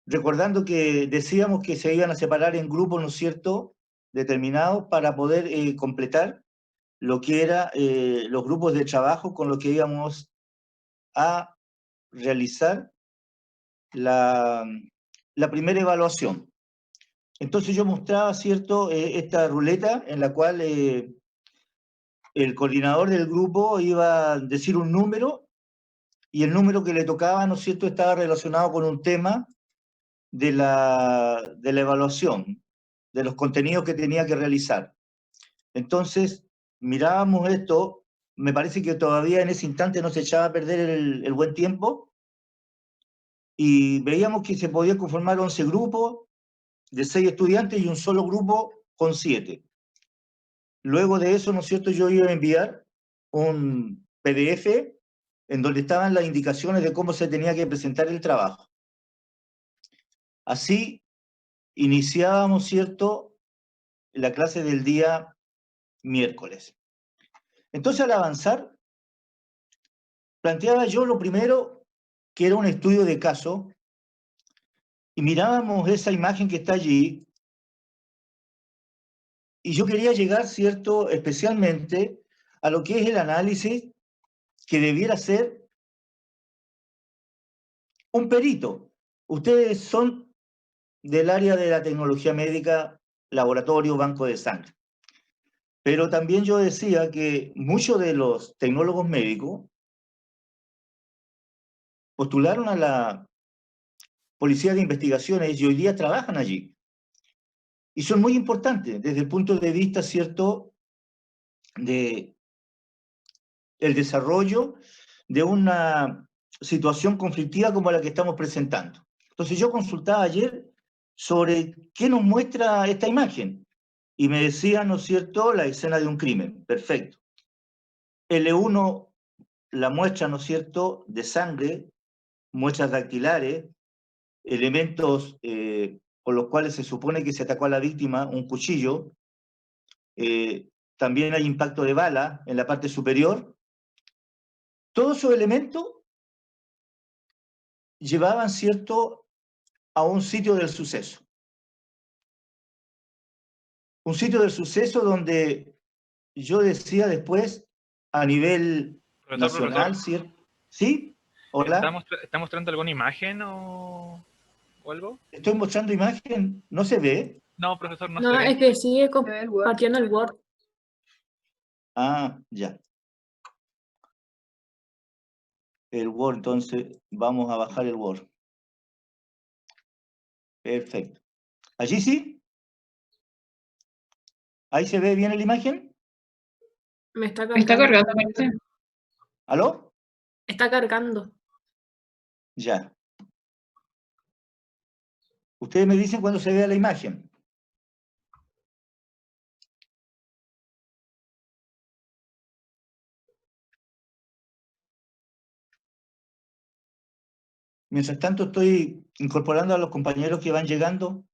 Recordando que decíamos que se iban a separar en grupos, ¿no es cierto?, determinados para poder completar lo que eran los grupos de trabajo con los que íbamos a realizar la primera evaluación. Entonces yo mostraba, ¿cierto?, esta ruleta en la cual el coordinador del grupo iba a decir un número y el número que le tocaba, ¿no es cierto?, estaba relacionado con un tema de la evaluación, de los contenidos que tenía que realizar. Entonces, mirábamos esto, me parece que todavía en ese instante no se echaba a perder el buen tiempo, y veíamos que se podía conformar 11 grupos de 6 estudiantes y un solo grupo con 7. Luego de eso, ¿no es cierto?, yo iba a enviar un PDF en donde estaban las indicaciones de cómo se tenía que presentar el trabajo. Así iniciábamos, ¿cierto?, la clase del día miércoles. Entonces, al avanzar, planteaba yo lo primero, que era un estudio de caso, y mirábamos esa imagen que está allí, y yo quería llegar, ¿cierto?, especialmente a lo que es el análisis que debiera ser un perito. Ustedes son del área de la tecnología médica, laboratorio, banco de sangre. Pero también yo decía que muchos de los tecnólogos médicos postularon a la Policía de Investigaciones y hoy día trabajan allí. Y son muy importantes desde el punto de vista, ¿cierto?, de el desarrollo de una situación conflictiva como la que estamos presentando. Entonces yo consultaba ayer sobre qué nos muestra esta imagen y me decía, ¿no es cierto?, la escena de un crimen. Perfecto. L1, la muestra, ¿no es cierto?, de sangre, muestras dactilares, elementos con los cuales se supone que se atacó a la víctima, un cuchillo. También hay impacto de bala en la parte superior. Todos esos elementos llevaban, ¿cierto?, a un sitio del suceso. Un sitio del suceso donde yo decía después, a nivel nacional, ¿cierto? ¿Sí? ¿Hola? ¿Está mostrando alguna imagen o algo? ¿Estoy mostrando imagen? ¿No se ve? No, profesor, no se No, ve. es que sigue compartiendo el Word. Ah, ya. El Word, entonces vamos a bajar el Word. Perfecto. ¿Allí sí? ¿Ahí se ve bien la imagen? Me está Me está cargando. cargando, parece. ¿Aló? Está cargando. Ya. Ustedes me dicen cuando se vea la imagen. Mientras tanto, estoy incorporando a los compañeros que van llegando.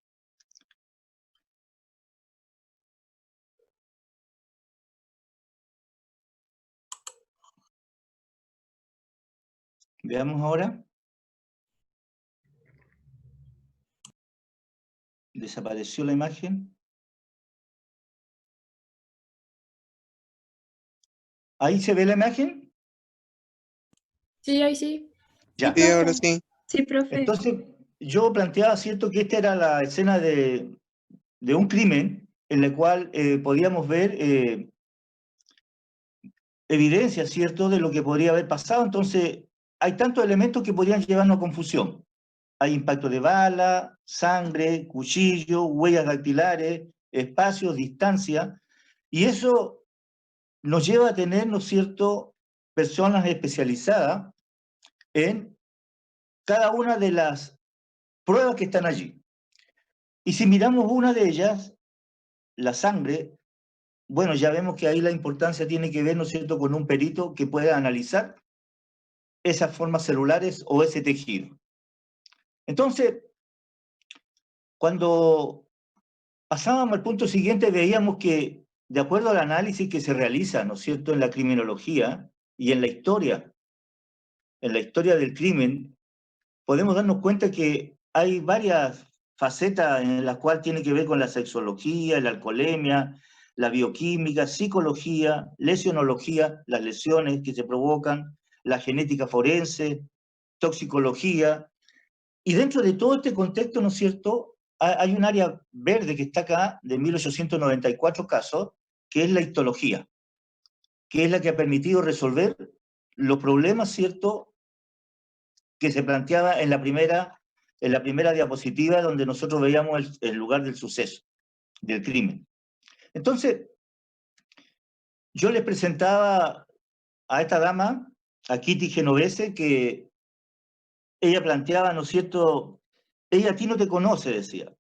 Veamos ahora. Desapareció la imagen. ¿Ahí se ve la imagen? Sí, ahí sí. Ya. Sí, ahora sí. Sí, profe. Entonces, yo planteaba, ¿cierto?, que esta era la escena de un crimen en la cual podíamos ver evidencia, ¿cierto?, de lo que podría haber pasado. Entonces, hay tantos elementos que podrían llevarnos a confusión. Hay impacto de bala, sangre, cuchillo, huellas dactilares, espacios, distancia, y eso nos lleva a tener, ¿no es cierto?, personas especializadas en cada una de las pruebas que están allí. Y si miramos una de ellas, la sangre, bueno, ya vemos que ahí la importancia tiene que ver, ¿no es cierto?, con un perito que pueda analizar esas formas celulares o ese tejido. Entonces, cuando pasábamos al punto siguiente, veíamos que, de acuerdo al análisis que se realiza, ¿no es cierto?, en la criminología y en la historia del crimen, podemos darnos cuenta que hay varias facetas en las cuales tiene que ver con la sexología, la alcoholemia, la bioquímica, psicología, lesionología, las lesiones que se provocan, la genética forense, toxicología. Y dentro de todo este contexto, ¿no es cierto?, hay un área verde que está acá, de 1894 casos, que es la histología, que es la que ha permitido resolver los problemas, ¿cierto?, que se planteaba en la primera diapositiva, donde nosotros veíamos el lugar del suceso, del crimen. Entonces, yo les presentaba a esta dama, a Kitty Genovese, que ella planteaba, ¿no es cierto?, ella a ti no te conoce, decía,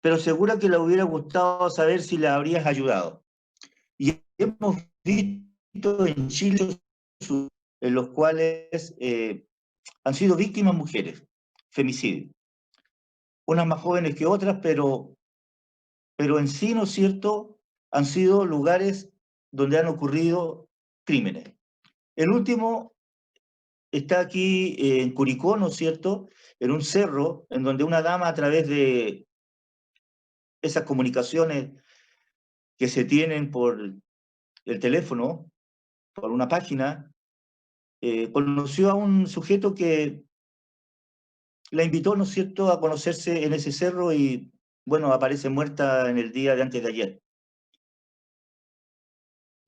pero segura que le hubiera gustado saber si le habrías ayudado. Y hemos visto en Chile en los cuales han sido víctimas mujeres, femicidio. Unas más jóvenes que otras, pero en sí, ¿no es cierto?, han sido lugares donde han ocurrido crímenes. El último está aquí en Curicó, ¿no es cierto?, en un cerro, en donde una dama, a través de esas comunicaciones que se tienen por el teléfono, por una página, conoció a un sujeto que la invitó, ¿no es cierto?, a conocerse en ese cerro y, bueno, aparece muerta en el día de antes de ayer.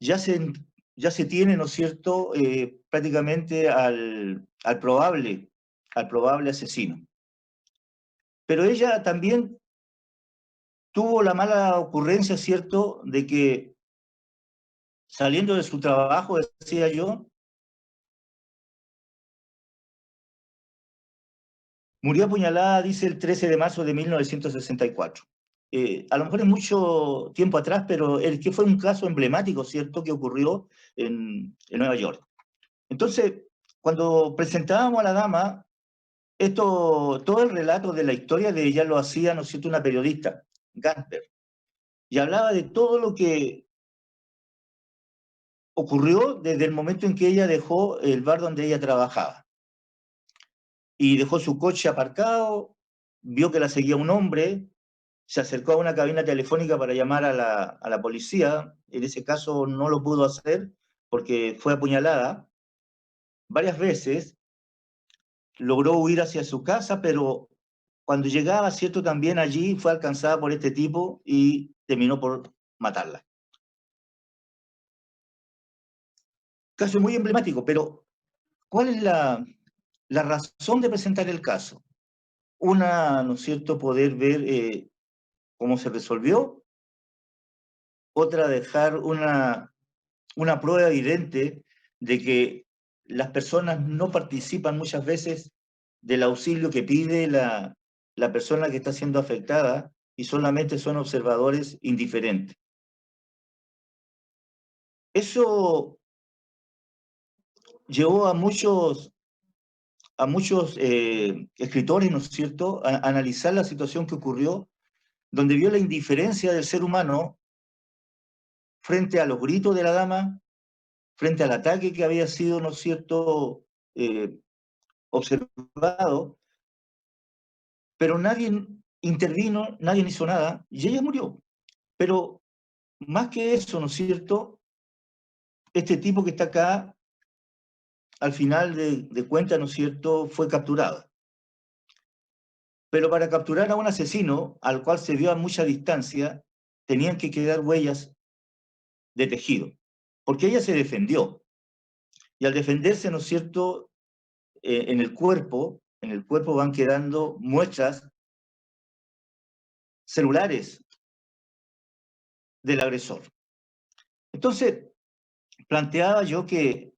Ya se tiene, ¿no es cierto?, prácticamente al probable asesino. Pero ella también tuvo la mala ocurrencia, ¿cierto?, de que saliendo de su trabajo, decía yo, murió apuñalada, dice, el 13 de marzo de 1964. A lo mejor es mucho tiempo atrás, pero el que fue un caso emblemático, ¿cierto?, que ocurrió en Nueva York. Entonces, cuando presentábamos a la dama, todo el relato de la historia de ella lo hacía, ¿no es cierto?, una periodista, Gasper, y hablaba de todo lo que ocurrió desde el momento en que ella dejó el bar donde ella trabajaba. Y dejó su coche aparcado, vio que la seguía un hombre, se acercó a una cabina telefónica para llamar a la policía. En ese caso no lo pudo hacer porque fue apuñalada varias veces. Logró huir hacia su casa, pero cuando llegaba, ¿cierto?, también allí fue alcanzada por este tipo y terminó por matarla. Caso muy emblemático, pero ¿cuál es la razón de presentar el caso? Una, ¿no es cierto?, poder ver cómo se resolvió. Otra, dejar una prueba evidente de que las personas no participan muchas veces del auxilio que pide la persona que está siendo afectada y solamente son observadores indiferentes. Eso llevó a muchos escritores, ¿no es cierto?, a analizar la situación que ocurrió, donde vio la indiferencia del ser humano frente a los gritos de la dama, frente al ataque que había sido, ¿no es cierto?, observado, pero nadie intervino, nadie hizo nada, y ella murió. Pero más que eso, ¿no es cierto?, este tipo que está acá, al final de cuentas, ¿no es cierto?, fue capturado. Pero para capturar a un asesino, al cual se vio a mucha distancia, tenían que quedar huellas de tejido, porque ella se defendió. Y al defenderse, ¿no es cierto?, en el cuerpo van quedando muestras celulares del agresor. Entonces, planteaba yo que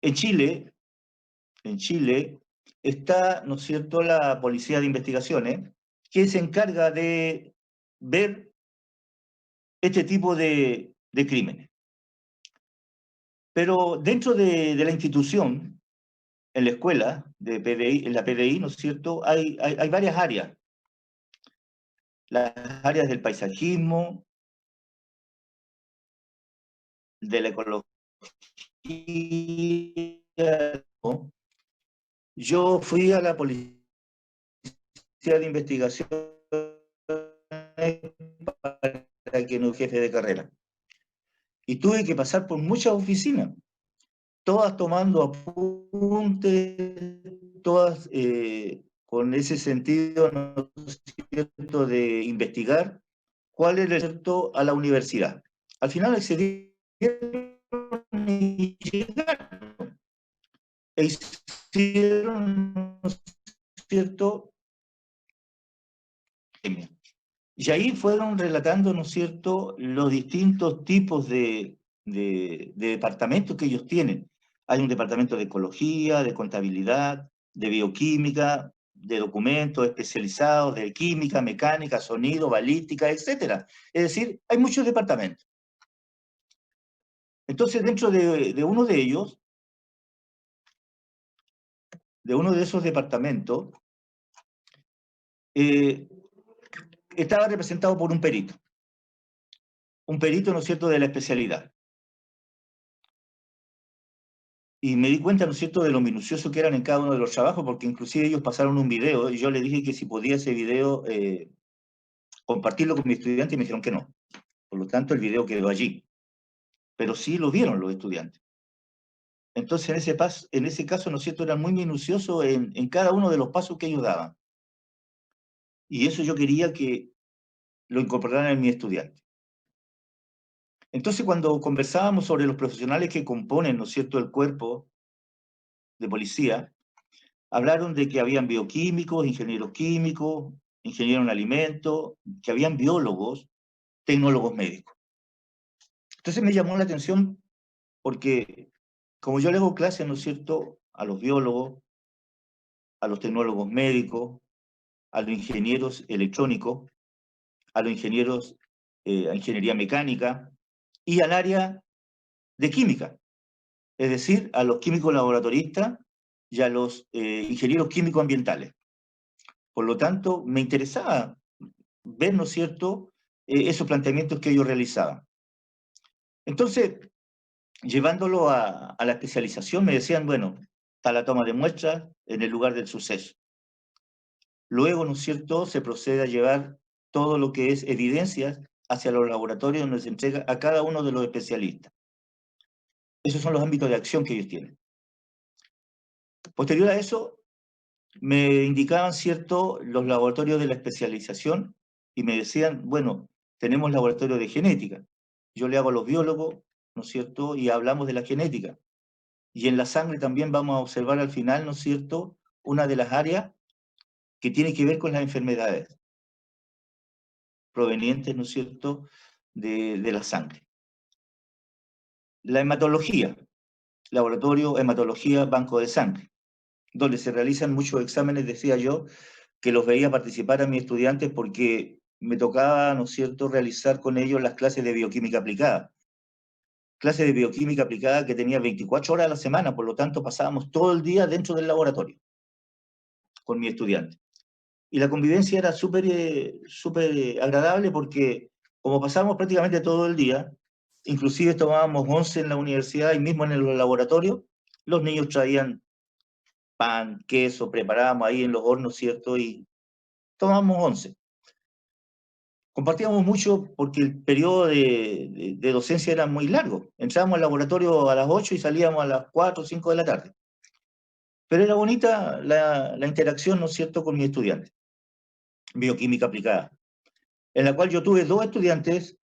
en Chile está, ¿no es cierto?, la Policía de Investigaciones, que se encarga de ver este tipo de crímenes. Pero dentro de la institución, en la escuela, en la PDI, ¿no es cierto?, hay varias áreas. Las áreas del paisajismo, de la ecología, ¿no? yo fui a la policía de investigación para que no jefe de carrera. Y tuve que pasar por muchas oficinas, todas tomando apuntes, todas con ese sentido, ¿no es cierto?, de investigar cuál era el cierto a la universidad. Al final accedieron y llegaron. E hicieron, ¿no es cierto?, y ahí fueron relatando, ¿no es cierto?, los distintos tipos de departamentos que ellos tienen. Hay un departamento de ecología, de contabilidad, de bioquímica, de documentos especializados, de química, mecánica, sonido, balística, etc. Es decir, hay muchos departamentos. Entonces, dentro de uno de ellos, de uno de esos departamentos, estaba representado por un perito, ¿no es cierto?, de la especialidad. Y me di cuenta, ¿no es cierto?, de lo minucioso que eran en cada uno de los trabajos, porque inclusive ellos pasaron un video y yo les dije que si podía ese video compartirlo con mis estudiantes y me dijeron que no. Por lo tanto, el video quedó allí. Pero sí lo vieron los estudiantes. Entonces, en ese caso, ¿no es cierto?, eran muy minuciosos en cada uno de los pasos que ellos daban. Y eso yo quería que lo incorporaran en mi estudiante. Entonces, cuando conversábamos sobre los profesionales que componen, ¿no es cierto?, el cuerpo de policía, hablaron de que habían bioquímicos, ingenieros químicos, ingenieros en alimentos, que habían biólogos, tecnólogos médicos. Entonces me llamó la atención porque, como yo le hago clases, ¿no es cierto?, a los biólogos, a los tecnólogos médicos, a los ingenieros electrónicos, a los ingenieros a ingeniería mecánica y al área de química, es decir, a los químicos laboratoristas y a los ingenieros químicos ambientales. Por lo tanto, me interesaba ver, ¿no es cierto?, esos planteamientos que ellos realizaban. Entonces, llevándolo a la especialización, me decían, bueno, está la toma de muestras en el lugar del suceso. Luego, ¿no es cierto?, se procede a llevar todo lo que es evidencias hacia los laboratorios donde se entrega a cada uno de los especialistas. Esos son los ámbitos de acción que ellos tienen. Posterior a eso, me indicaban, ¿cierto?, los laboratorios de la especialización y me decían, bueno, tenemos laboratorio de genética. Yo le hago a los biólogos, ¿no es cierto?, y hablamos de la genética. Y en la sangre también vamos a observar al final, ¿no es cierto?, una de las áreas que tiene que ver con las enfermedades provenientes, ¿no es cierto?, de la sangre. La hematología, laboratorio, hematología, banco de sangre, donde se realizan muchos exámenes, decía yo, que los veía participar a mis estudiantes porque me tocaba, ¿no es cierto?, realizar con ellos las clases de bioquímica aplicada. Clases de bioquímica aplicada que tenía 24 horas a la semana, por lo tanto pasábamos todo el día dentro del laboratorio con mi estudiante. Y la convivencia era súper agradable porque como pasábamos prácticamente todo el día, inclusive tomábamos 11 en la universidad y mismo en el laboratorio, los niños traían pan, queso, preparábamos ahí en los hornos, ¿cierto? Y tomábamos 11. Compartíamos mucho porque el periodo de docencia era muy largo. Entrábamos al laboratorio a las 8 y salíamos a las 4 o 5 de la tarde. Pero era bonita la interacción, ¿no es cierto?, con mis estudiantes. Bioquímica aplicada, en la cual yo tuve dos estudiantes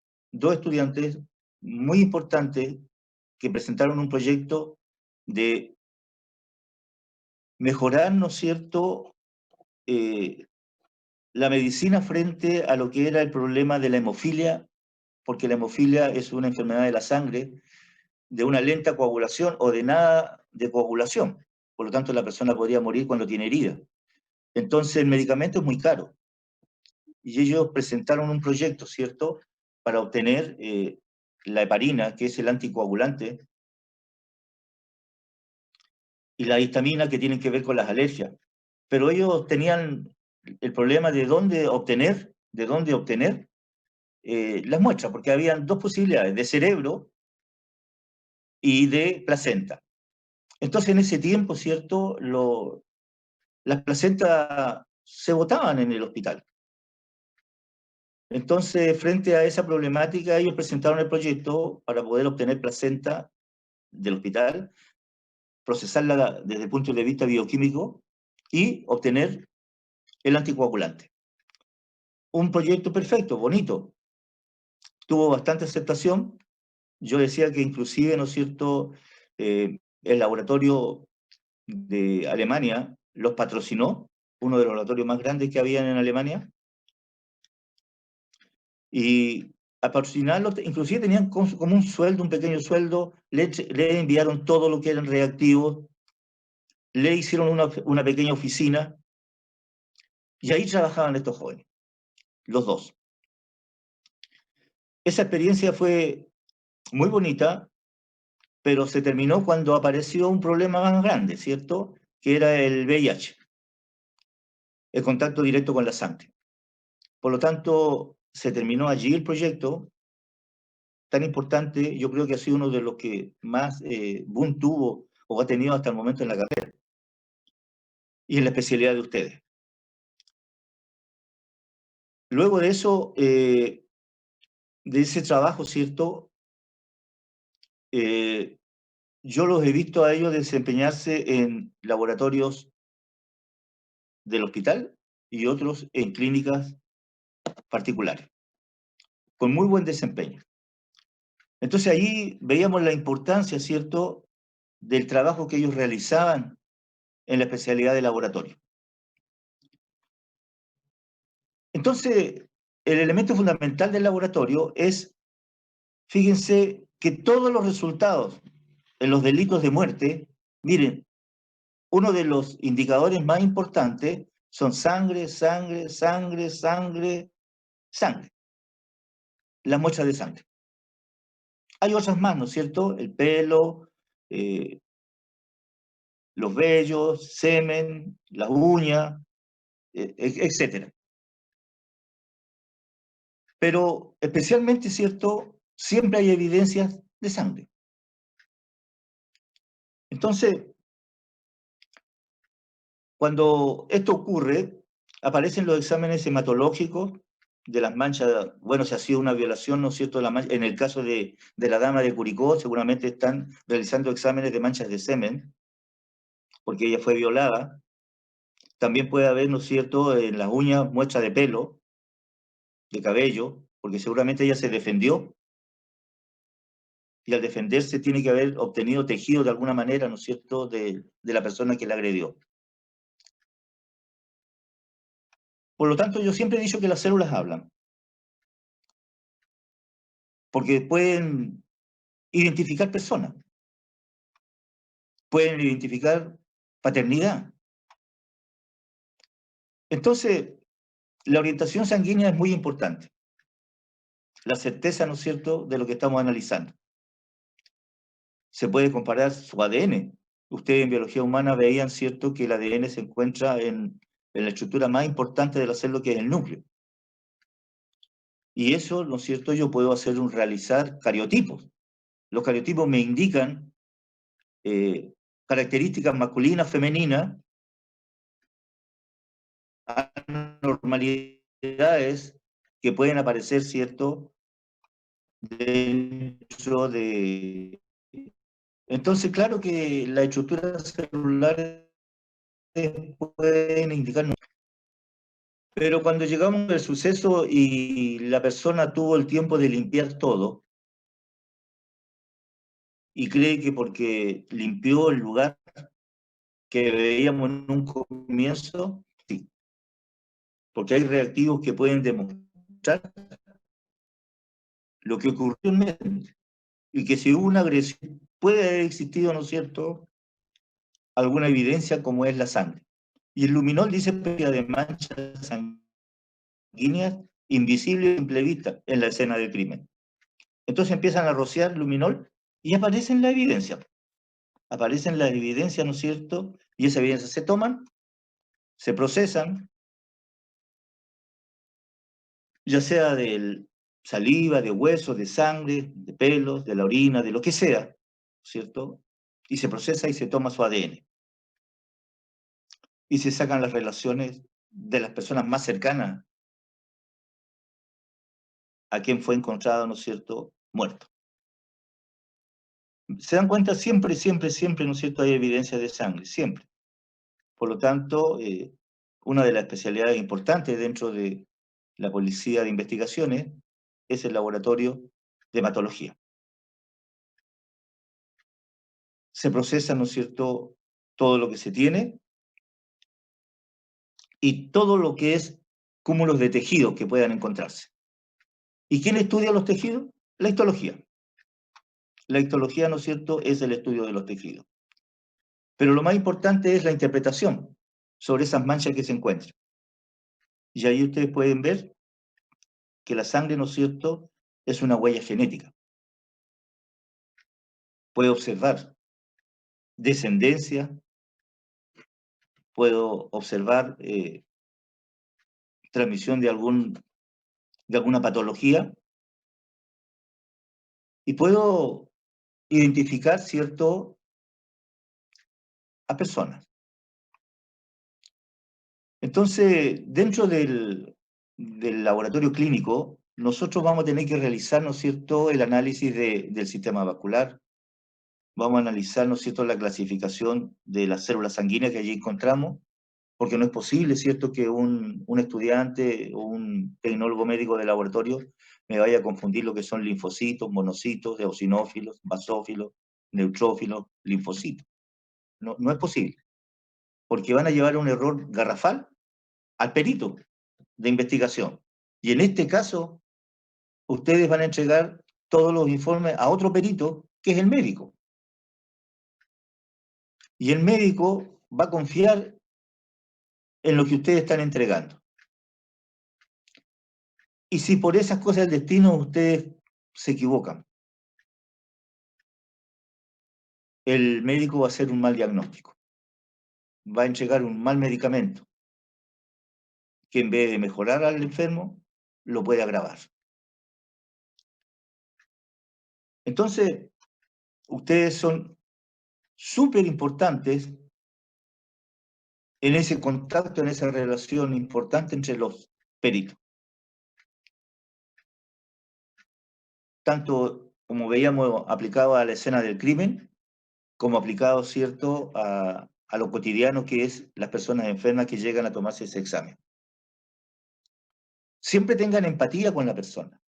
muy importantes que presentaron un proyecto de mejorar, ¿no es cierto?, la medicina frente a lo que era el problema de la hemofilia, porque la hemofilia es una enfermedad de la sangre, de una lenta coagulación o de nada de coagulación. Por lo tanto, la persona podría morir cuando tiene herida. Entonces, el medicamento es muy caro. Y ellos presentaron un proyecto, ¿cierto?, para obtener la heparina, que es el anticoagulante, y la histamina, que tienen que ver con las alergias. Pero ellos tenían el problema de dónde obtener las muestras, porque habían dos posibilidades, de cerebro y de placenta. Entonces, en ese tiempo, ¿cierto?, las placentas se botaban en el hospital. Entonces, frente a esa problemática, ellos presentaron el proyecto para poder obtener placenta del hospital, procesarla desde el punto de vista bioquímico y obtener el anticoagulante. Un proyecto perfecto, bonito. Tuvo bastante aceptación. Yo decía que inclusive, ¿no es cierto?, el laboratorio de Alemania los patrocinó, uno de los laboratorios más grandes que había en Alemania, y a patrocinarlo, inclusive tenían como un sueldo, un pequeño sueldo, le enviaron todo lo que eran reactivos, le hicieron una pequeña oficina, y ahí trabajaban estos jóvenes, los dos. Esa experiencia fue muy bonita, pero se terminó cuando apareció un problema más grande, ¿cierto?, que era el VIH, el contacto directo con la sangre. Por lo tanto, se terminó allí el proyecto, tan importante. Yo creo que ha sido uno de los que más boom tuvo o ha tenido hasta el momento en la carrera y en la especialidad de ustedes. Luego de eso, de ese trabajo, ¿cierto?, yo los he visto a ellos desempeñarse en laboratorios del hospital y otros en clínicas particulares, con muy buen desempeño. Entonces ahí veíamos la importancia, ¿cierto?, del trabajo que ellos realizaban en la especialidad de laboratorio. Entonces, el elemento fundamental del laboratorio es, fíjense, que todos los resultados en los delitos de muerte, miren, uno de los indicadores más importantes son sangre, sangre, sangre, sangre, sangre. Las muestras de sangre. Hay otras más, ¿no es cierto? El pelo, los vellos, semen, las uñas, etc. Pero especialmente, ¿cierto?, siempre hay evidencias de sangre. Entonces, cuando esto ocurre, aparecen los exámenes hematológicos de las manchas. Bueno, si ha sido una violación, ¿no es cierto?, en el caso de la dama de Curicó, seguramente están realizando exámenes de manchas de semen, porque ella fue violada. También puede haber, ¿no es cierto?, en las uñas muestras de pelo, de cabello, porque seguramente ella se defendió, y al defenderse tiene que haber obtenido tejido de alguna manera, ¿no es cierto?, de la persona que la agredió. Por lo tanto, yo siempre he dicho que las células hablan, porque pueden identificar personas, pueden identificar paternidad. Entonces, la orientación sanguínea es muy importante. La certeza, ¿no es cierto?, de lo que estamos analizando. Se puede comparar su ADN. Ustedes en biología humana veían, ¿cierto?, que el ADN se encuentra en la estructura más importante de la célula, que es el núcleo. Y eso, ¿no es cierto?, yo puedo realizar cariotipos. Los cariotipos me indican características masculinas, femeninas, anormalidades que pueden aparecer, ¿cierto?, dentro de... Entonces, claro que las estructuras celulares pueden indicarnos. Pero cuando llegamos al suceso y la persona tuvo el tiempo de limpiar todo, y cree que porque limpió el lugar que veíamos en un comienzo, sí, porque hay reactivos que pueden demostrar lo que ocurrió en mente, y que si hubo una agresión, puede haber existido, ¿no es cierto?, alguna evidencia como es la sangre. Y el luminol dice de manchas sanguíneas invisibles a simple vista en la escena del crimen. Entonces empiezan a rociar luminol y aparecen la evidencia. Aparecen las evidencias, ¿no es cierto? Y esas evidencias se toman, se procesan, ya sea de saliva, de huesos, de sangre, de pelos, de la orina, de lo que sea, ¿cierto? Y se procesa y se toma su ADN. y se sacan las relaciones de las personas más cercanas a quien fue encontrado, ¿no es cierto?, muerto. Se dan cuenta, siempre, siempre, siempre, ¿no es cierto?, hay evidencia de sangre, siempre. Por lo tanto, una de las especialidades importantes dentro de la policía de investigaciones es el laboratorio de hematología. Se procesa, ¿no es cierto?, todo lo que se tiene y todo lo que es cúmulos de tejidos que puedan encontrarse. ¿Y quién estudia los tejidos? La histología. La histología, ¿no es cierto?, es el estudio de los tejidos. Pero lo más importante es la interpretación sobre esas manchas que se encuentran. Y ahí ustedes pueden ver que la sangre, ¿no es cierto?, es una huella genética. Puedo observar descendencia, puedo observar transmisión de alguna patología y puedo identificar, ¿cierto?, a personas. Entonces, dentro del laboratorio clínico, nosotros vamos a tener que realizar, ¿no es cierto?, el análisis del sistema vascular, vamos a analizar, ¿no es cierto?, la clasificación de las células sanguíneas que allí encontramos, porque no es posible, ¿cierto?, que un estudiante o un tecnólogo médico de laboratorio me vaya a confundir lo que son linfocitos, monocitos, eosinófilos, basófilos, neutrófilos, linfocitos. No, no es posible, porque van a llevar a un error garrafal al perito de investigación. Y en este caso, ustedes van a entregar todos los informes a otro perito, que es el médico. Y el médico va a confiar en lo que ustedes están entregando. Y si por esas cosas del destino ustedes se equivocan, el médico va a hacer un mal diagnóstico. Va a entregar un mal medicamento, que en vez de mejorar al enfermo, lo puede agravar. Entonces, ustedes son súper importantes en ese contacto, en esa relación importante entre los peritos. Tanto como veíamos aplicado a la escena del crimen, como aplicado, ¿cierto?, a lo cotidiano que es las personas enfermas que llegan a tomarse ese examen. Siempre tengan empatía con la persona.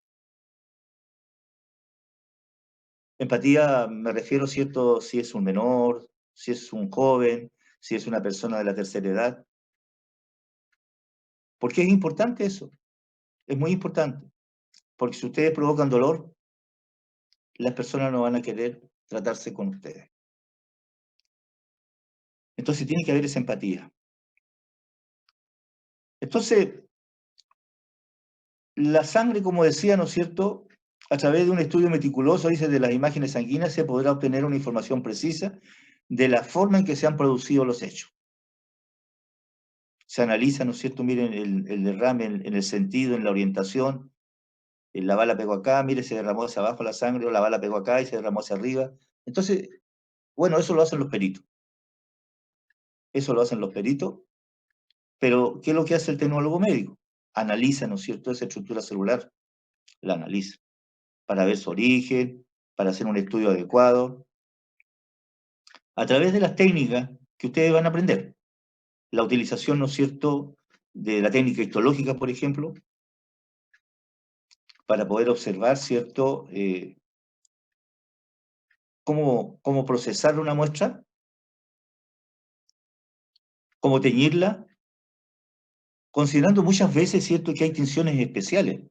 Empatía me refiero, ¿cierto?, si es un menor, si es un joven, si es una persona de la tercera edad. Porque es importante eso, es muy importante. Porque si ustedes provocan dolor, las personas no van a querer tratarse con ustedes. Entonces tiene que haber esa empatía. Entonces, la sangre, como decía, ¿no es cierto?, a través de un estudio meticuloso, dice, de las imágenes sanguíneas, se podrá obtener una información precisa de la forma en que se han producido los hechos. Se analiza, ¿no es cierto?, miren el derrame en el sentido, en la orientación. La bala pegó acá, mire, se derramó hacia abajo la sangre, o la bala pegó acá y se derramó hacia arriba. Entonces, bueno, eso lo hacen los peritos. Eso lo hacen los peritos, pero ¿qué es lo que hace el tecnólogo médico? Analiza, ¿no es cierto?, esa estructura celular, la analiza, para ver su origen, para hacer un estudio adecuado, a través de las técnicas que ustedes van a aprender. La utilización, ¿no es cierto?, de la técnica histológica, por ejemplo, para poder observar, ¿cierto?, cómo procesar una muestra, cómo teñirla, considerando muchas veces, ¿cierto?, que hay tinciones especiales.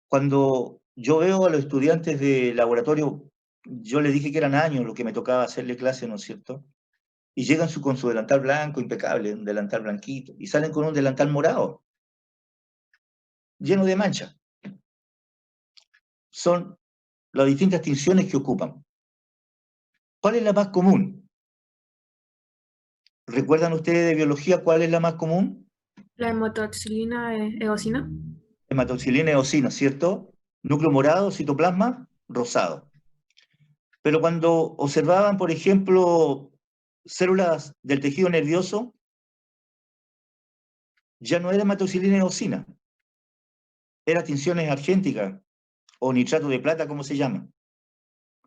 Cuando yo veo a los estudiantes de laboratorio, yo les dije que eran años lo que me tocaba hacerle clase, ¿no es cierto?, y llegan con su delantal blanco, impecable, un delantal blanquito, y salen con un delantal morado, lleno de manchas. Son las distintas tinciones que ocupan. ¿Cuál es la más común? ¿Recuerdan ustedes de biología cuál es la más común? La hematoxilina eosina. Hematoxilina eosina, ¿cierto? Núcleo morado, citoplasma rosado. Pero cuando observaban, por ejemplo, células del tejido nervioso, ya no era hematoxilina eosina, era tinciones argénticas o nitrato de plata, como se llama.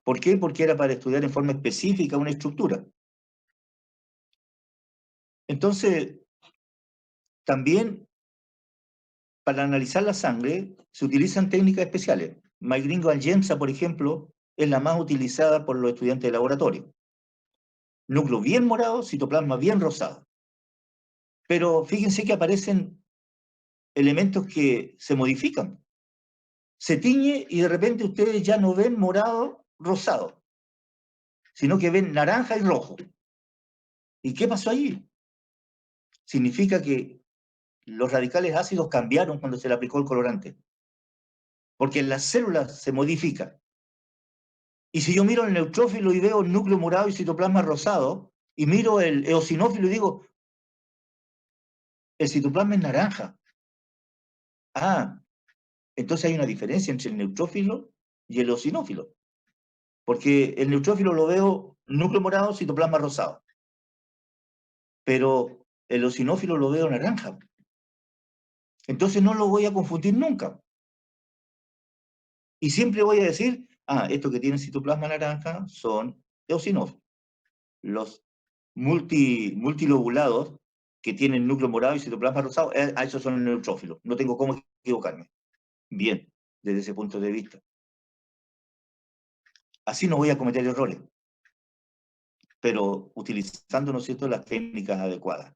¿Por qué? Porque era para estudiar en forma específica una estructura. Entonces, también para analizar la sangre se utilizan técnicas especiales. MyGringo-Angemsa, por ejemplo, es la más utilizada por los estudiantes de laboratorio. Núcleo bien morado, citoplasma bien rosado. Pero fíjense que aparecen elementos que se modifican. Se tiñe y de repente ustedes ya no ven morado, rosado, sino que ven naranja y rojo. ¿Y qué pasó allí? Significa que los radicales ácidos cambiaron cuando se le aplicó el colorante, porque las células se modifican. Y si yo miro el neutrófilo y veo el núcleo morado y citoplasma rosado, y miro el eosinófilo y digo, el citoplasma es naranja. Ah, entonces hay una diferencia entre el neutrófilo y el eosinófilo. Porque el neutrófilo lo veo núcleo morado, citoplasma rosado. Pero el eosinófilo lo veo naranja. Entonces no lo voy a confundir nunca. Y siempre voy a decir, estos que tienen citoplasma naranja son eosinófilos. Los multilobulados que tienen núcleo morado y citoplasma rosado, a esos son neutrófilos. No tengo cómo equivocarme. Bien, desde ese punto de vista. Así no voy a cometer errores, pero utilizando, ¿no es cierto?, las técnicas adecuadas.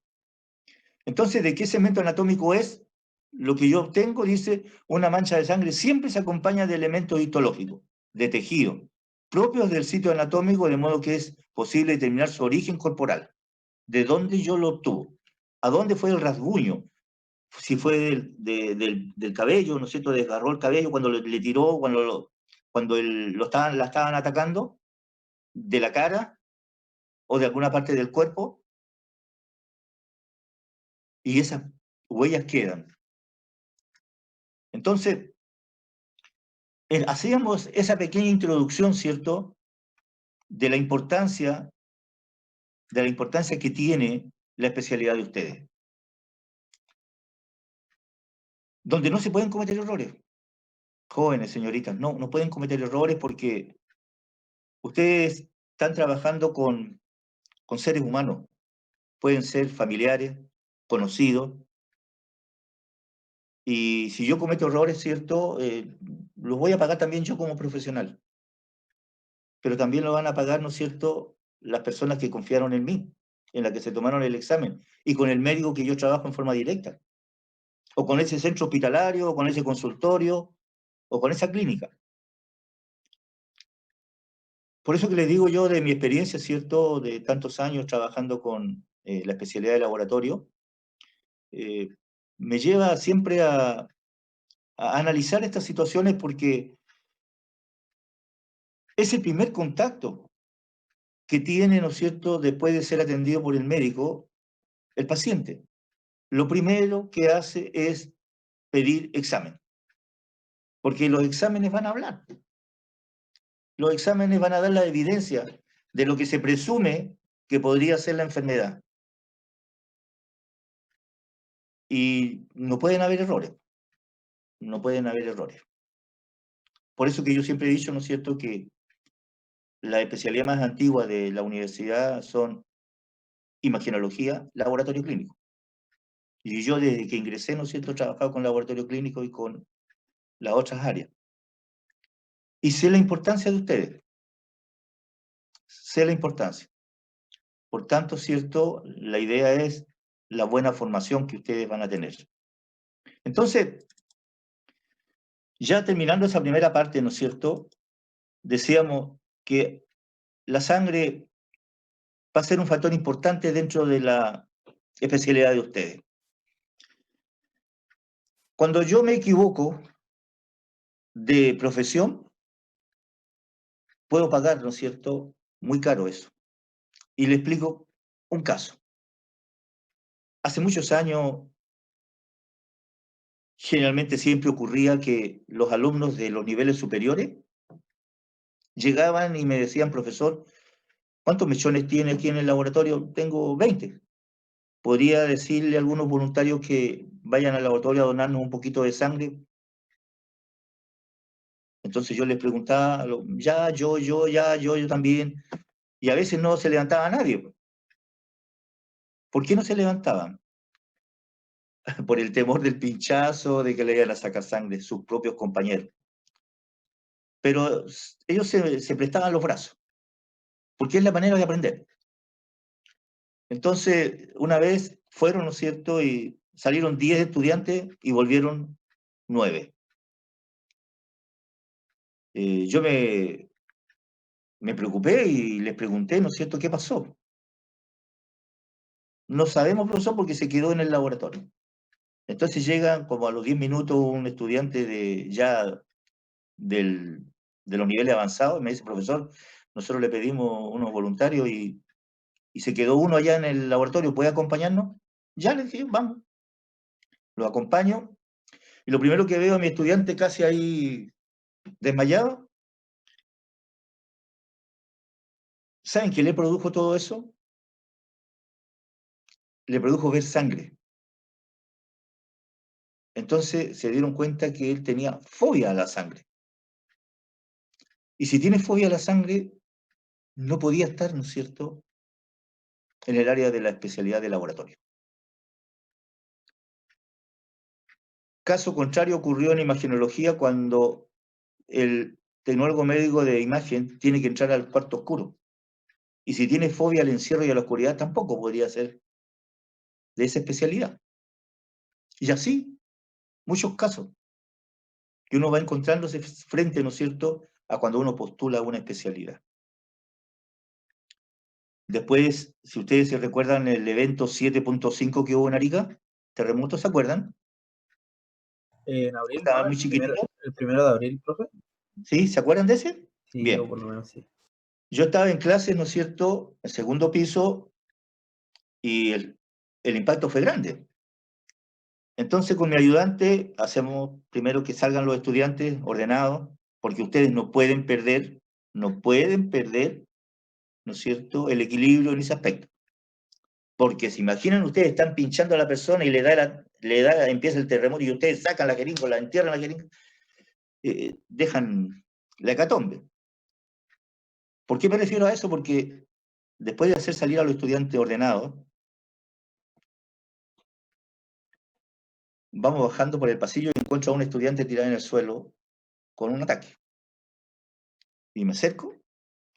Entonces, ¿de qué segmento anatómico es? Lo que yo obtengo, dice, una mancha de sangre siempre se acompaña de elementos histológicos, de tejido, propios del sitio anatómico, de modo que es posible determinar su origen corporal. ¿De dónde yo lo obtuvo? ¿A dónde fue el rasguño? Si fue del cabello, ¿no es cierto?, desgarró el cabello cuando le tiró, la estaban atacando, de la cara o de alguna parte del cuerpo, y esas huellas quedan. Entonces, hacíamos esa pequeña introducción, ¿cierto?, de la importancia que tiene la especialidad de ustedes. Donde no se pueden cometer errores. Jóvenes, señoritas, no pueden cometer errores porque ustedes están trabajando con seres humanos. Pueden ser familiares, conocidos. Y si yo cometo errores, ¿cierto?, los voy a pagar también yo como profesional. Pero también lo van a pagar, ¿no es cierto?, las personas que confiaron en mí, en las que se tomaron el examen, y con el médico que yo trabajo en forma directa, o con ese centro hospitalario, o con ese consultorio, o con esa clínica. Por eso que les digo yo de mi experiencia, ¿cierto?, de tantos años trabajando con la especialidad de laboratorio, me lleva siempre a analizar estas situaciones porque es el primer contacto que tiene, ¿no es cierto?, después de ser atendido por el médico, el paciente. Lo primero que hace es pedir examen, porque los exámenes van a hablar. Los exámenes van a dar la evidencia de lo que se presume que podría ser la enfermedad. Y no pueden haber errores. No pueden haber errores. Por eso que yo siempre he dicho, ¿no es cierto?, que la especialidad más antigua de la universidad son imagenología, laboratorio clínico. Y yo desde que ingresé, ¿no es cierto?, he trabajado con laboratorio clínico y con las otras áreas. Y sé la importancia de ustedes. Sé la importancia. Por tanto, ¿cierto?, la idea es la buena formación que ustedes van a tener. Entonces, ya terminando esa primera parte, ¿no es cierto?, decíamos que la sangre va a ser un factor importante dentro de la especialidad de ustedes. Cuando yo me equivoco de profesión, puedo pagar, ¿no es cierto?, muy caro eso. Y le explico un caso. Hace muchos años, generalmente siempre ocurría que los alumnos de los niveles superiores llegaban y me decían, profesor, ¿cuántos mechones tiene aquí en el laboratorio? Tengo 20. Podría decirle a algunos voluntarios que vayan al laboratorio a donarnos un poquito de sangre. Entonces yo les preguntaba, ya, yo también, y a veces no se levantaba nadie. ¿Por qué no se levantaban? Por el temor del pinchazo, de que le iban a sacar sangre sus propios compañeros. Pero ellos se prestaban los brazos, porque es la manera de aprender. Entonces, una vez fueron, ¿no es cierto?, y salieron 10 estudiantes y volvieron 9. Yo me preocupé y les pregunté, ¿no es cierto?, ¿qué pasó? No sabemos, profesor, porque se quedó en el laboratorio. Entonces llega como a los 10 minutos un estudiante de los niveles avanzados y me dice, profesor, nosotros le pedimos unos voluntarios y se quedó uno allá en el laboratorio, ¿puede acompañarnos? Ya le dije, vamos. Lo acompaño y lo primero que veo a mi estudiante casi ahí desmayado. ¿Saben qué le produjo todo eso? Le produjo ver sangre. Entonces se dieron cuenta que él tenía fobia a la sangre. Y si tiene fobia a la sangre, no podía estar, ¿no es cierto?, en el área de la especialidad de laboratorio. Caso contrario ocurrió en imagenología cuando el tecnólogo médico de imagen tiene que entrar al cuarto oscuro. Y si tiene fobia al encierro y a la oscuridad, tampoco podría ser de esa especialidad. Y así, muchos casos que uno va encontrándose frente, ¿no es cierto?, a cuando uno postula una especialidad. Después, si ustedes se recuerdan el evento 7.5 que hubo en Arica, terremoto, ¿se acuerdan? En abril, Estaban ¿no? muy chiquititos. El 1 de abril, profe. ¿Sí? ¿Se acuerdan de ese? Sí, Bien. yo por lo menos sí. Yo estaba en clase, ¿no es cierto?, en segundo piso, y el impacto fue grande. Entonces, con mi ayudante, hacemos primero que salgan los estudiantes ordenados, porque ustedes no pueden perder, ¿no es cierto?, el equilibrio en ese aspecto. Porque se imaginan ustedes, están pinchando a la persona y empieza el terremoto y ustedes sacan la jeringa, la entierran la jeringa, dejan la hecatombe. ¿Por qué me refiero a eso? Porque después de hacer salir a los estudiantes ordenados, vamos bajando por el pasillo y encuentro a un estudiante tirado en el suelo con un ataque. Y me acerco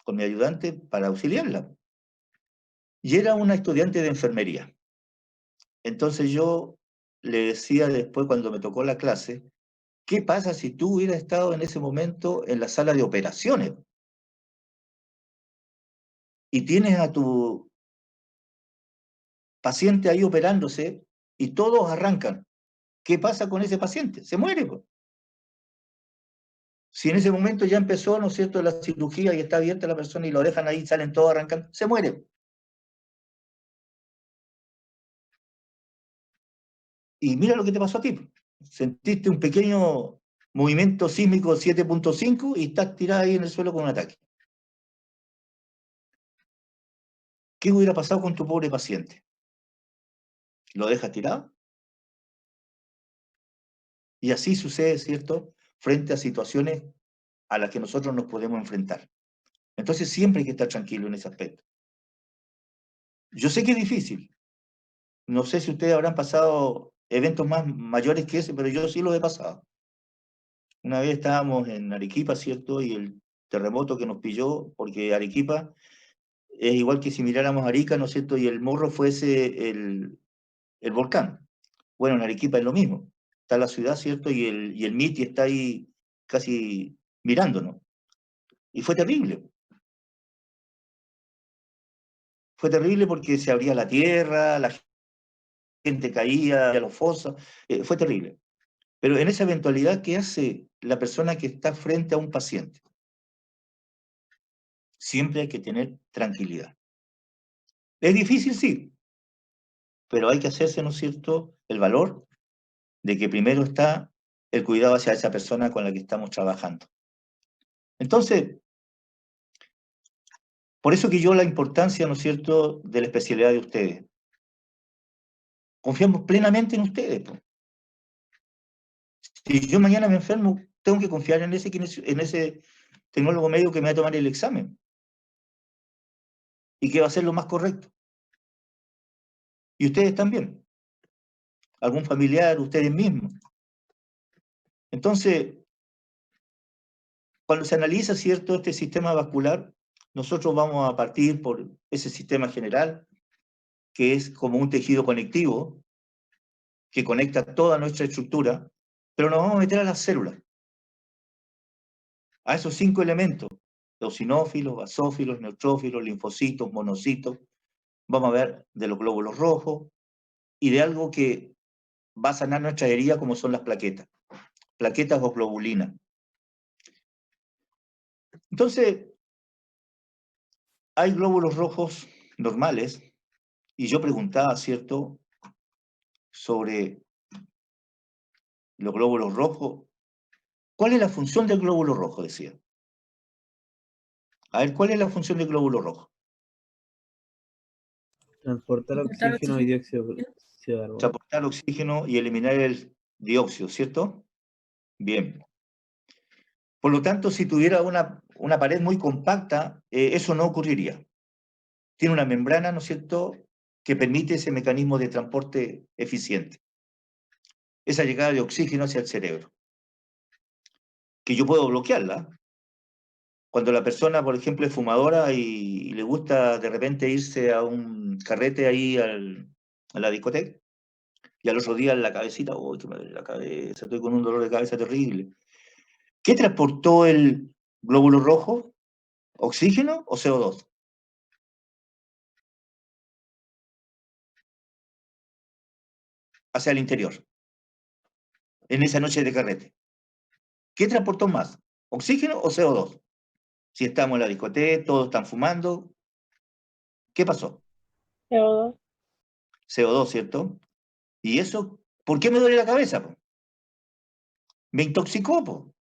con mi ayudante para auxiliarla. Y era una estudiante de enfermería. Entonces yo le decía después, cuando me tocó la clase, ¿qué pasa si tú hubieras estado en ese momento en la sala de operaciones y tienes a tu paciente ahí operándose y todos arrancan? ¿Qué pasa con ese paciente? Se muere, pues. Si en ese momento ya empezó, ¿no es cierto?, la cirugía y está abierta la persona y lo dejan ahí, salen todos arrancando, se muere. Y mira lo que te pasó a ti. Sentiste un pequeño movimiento sísmico 7.5 y estás tirado ahí en el suelo con un ataque. ¿Qué hubiera pasado con tu pobre paciente? ¿Lo dejas tirado? Y así sucede, ¿cierto?, frente a situaciones a las que nosotros nos podemos enfrentar. Entonces siempre hay que estar tranquilo en ese aspecto. Yo sé que es difícil. No sé si ustedes habrán pasado eventos más mayores que ese, pero yo sí lo he pasado. Una vez estábamos en Arequipa, ¿cierto? Y el terremoto que nos pilló, porque Arequipa es igual que si miráramos Arica, ¿no es cierto? Y el Morro fuese el volcán. Bueno, en Arequipa es lo mismo. Está la ciudad, ¿cierto? Y el Miti está ahí casi mirándonos. Y fue terrible. Fue terrible porque se abría la tierra, la gente caía a los fosos. Fue terrible. Pero en esa eventualidad, ¿qué hace la persona que está frente a un paciente? Siempre hay que tener tranquilidad. Es difícil, sí, pero hay que hacerse, ¿no es cierto?, el valor de que primero está el cuidado hacia esa persona con la que estamos trabajando. Entonces, por eso que yo la importancia, ¿no es cierto?, de la especialidad de ustedes. Confiamos plenamente en ustedes, pues. Si yo mañana me enfermo, tengo que confiar en ese tecnólogo médico que me va a tomar el examen y que va a ser lo más correcto. Y ustedes también, algún familiar, ustedes mismos. Entonces, cuando se analiza, ¿cierto?, este sistema vascular, nosotros vamos a partir por ese sistema general, que es como un tejido conectivo, que conecta toda nuestra estructura, pero nos vamos a meter a las células, a esos 5 elementos, eosinófilos, basófilos, neutrófilos, linfocitos, monocitos, vamos a ver de los glóbulos rojos y de algo que va a sanar nuestra herida, como son las plaquetas o globulinas. Entonces, hay glóbulos rojos normales, y yo preguntaba, ¿cierto?, sobre los glóbulos rojos. ¿Cuál es la función del glóbulo rojo?, decía. A ver, ¿cuál es la función del glóbulo rojo? Transportar Transportar oxígeno y dióxido de carbono. Transportar oxígeno y eliminar el dióxido, ¿cierto? Bien. Por lo tanto, si tuviera una pared muy compacta, eso no ocurriría. Tiene una membrana, ¿no es cierto?, que permite ese mecanismo de transporte eficiente. Esa llegada de oxígeno hacia el cerebro. Que yo puedo bloquearla. Cuando la persona, por ejemplo, es fumadora y le gusta de repente irse a un carrete ahí a la discoteca, y al otro día en la cabecita, ¡oh, que me duele la cabeza! Estoy con un dolor de cabeza terrible. ¿Qué transportó el glóbulo rojo? ¿Oxígeno o CO2? Hacia el interior, en esa noche de carrete. ¿Qué transportó más? ¿Oxígeno o CO2? Si estamos en la discoteca, todos están fumando, ¿qué pasó? CO2. CO2, ¿cierto? ¿Y eso? ¿Por qué me duele la cabeza, po? Me intoxicó, po.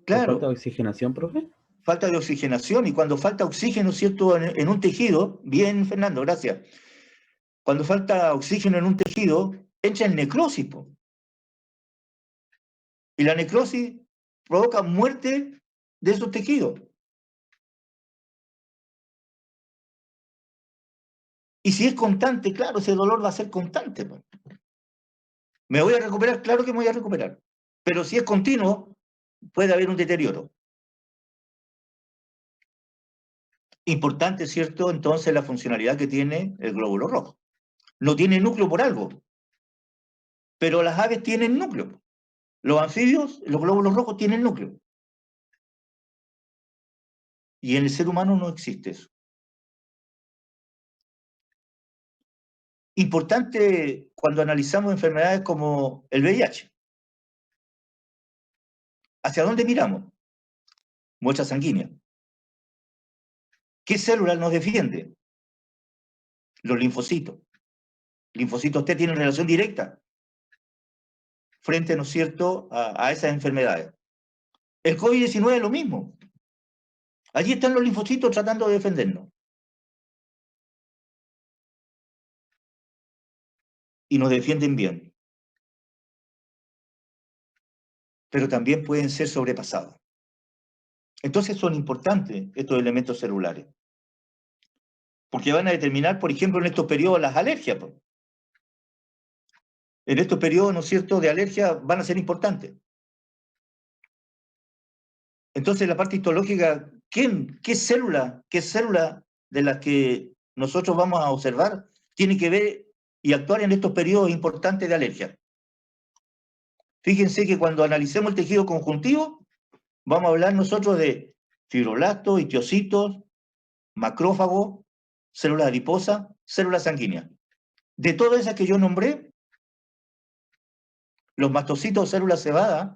¿Por falta de Claro, oxigenación, profe? falta de oxigenación, y cuando falta oxígeno, ¿cierto?, en un tejido, bien, Fernando, gracias. Cuando falta oxígeno en un tejido, entra en necrosis, po. Y la necrosis provoca muerte de esos tejidos. Y si es constante, claro, ese dolor va a ser constante, po. ¿Me voy a recuperar? Claro que me voy a recuperar. Pero si es continuo, puede haber un deterioro. Importante, ¿cierto?, entonces la funcionalidad que tiene el glóbulo rojo. No tiene núcleo por algo, pero las aves tienen núcleo. Los anfibios, los glóbulos rojos tienen núcleo. Y en el ser humano no existe eso. Importante cuando analizamos enfermedades como el VIH. ¿Hacia dónde miramos? Muestra sanguínea. ¿Qué célula nos defiende? Los linfocitos. Linfocitos T tienen relación directa frente, ¿no es cierto?, a esas enfermedades. El COVID-19 es lo mismo. Allí están los linfocitos tratando de defendernos. Y nos defienden bien. Pero también pueden ser sobrepasados. Entonces son importantes estos elementos celulares. Porque van a determinar, por ejemplo, en estos periodos las alergias, pues. En estos periodos, ¿no es cierto?, de alergia van a ser importantes. Entonces, la parte histológica, ¿qué célula de las que nosotros vamos a observar tiene que ver y actuar en estos periodos importantes de alergia? Fíjense que cuando analicemos el tejido conjuntivo, vamos a hablar nosotros de fibroblastos, histiocytos, macrófagos, células adiposas, células sanguíneas. De todas esas que yo nombré, los mastocitos o células cebadas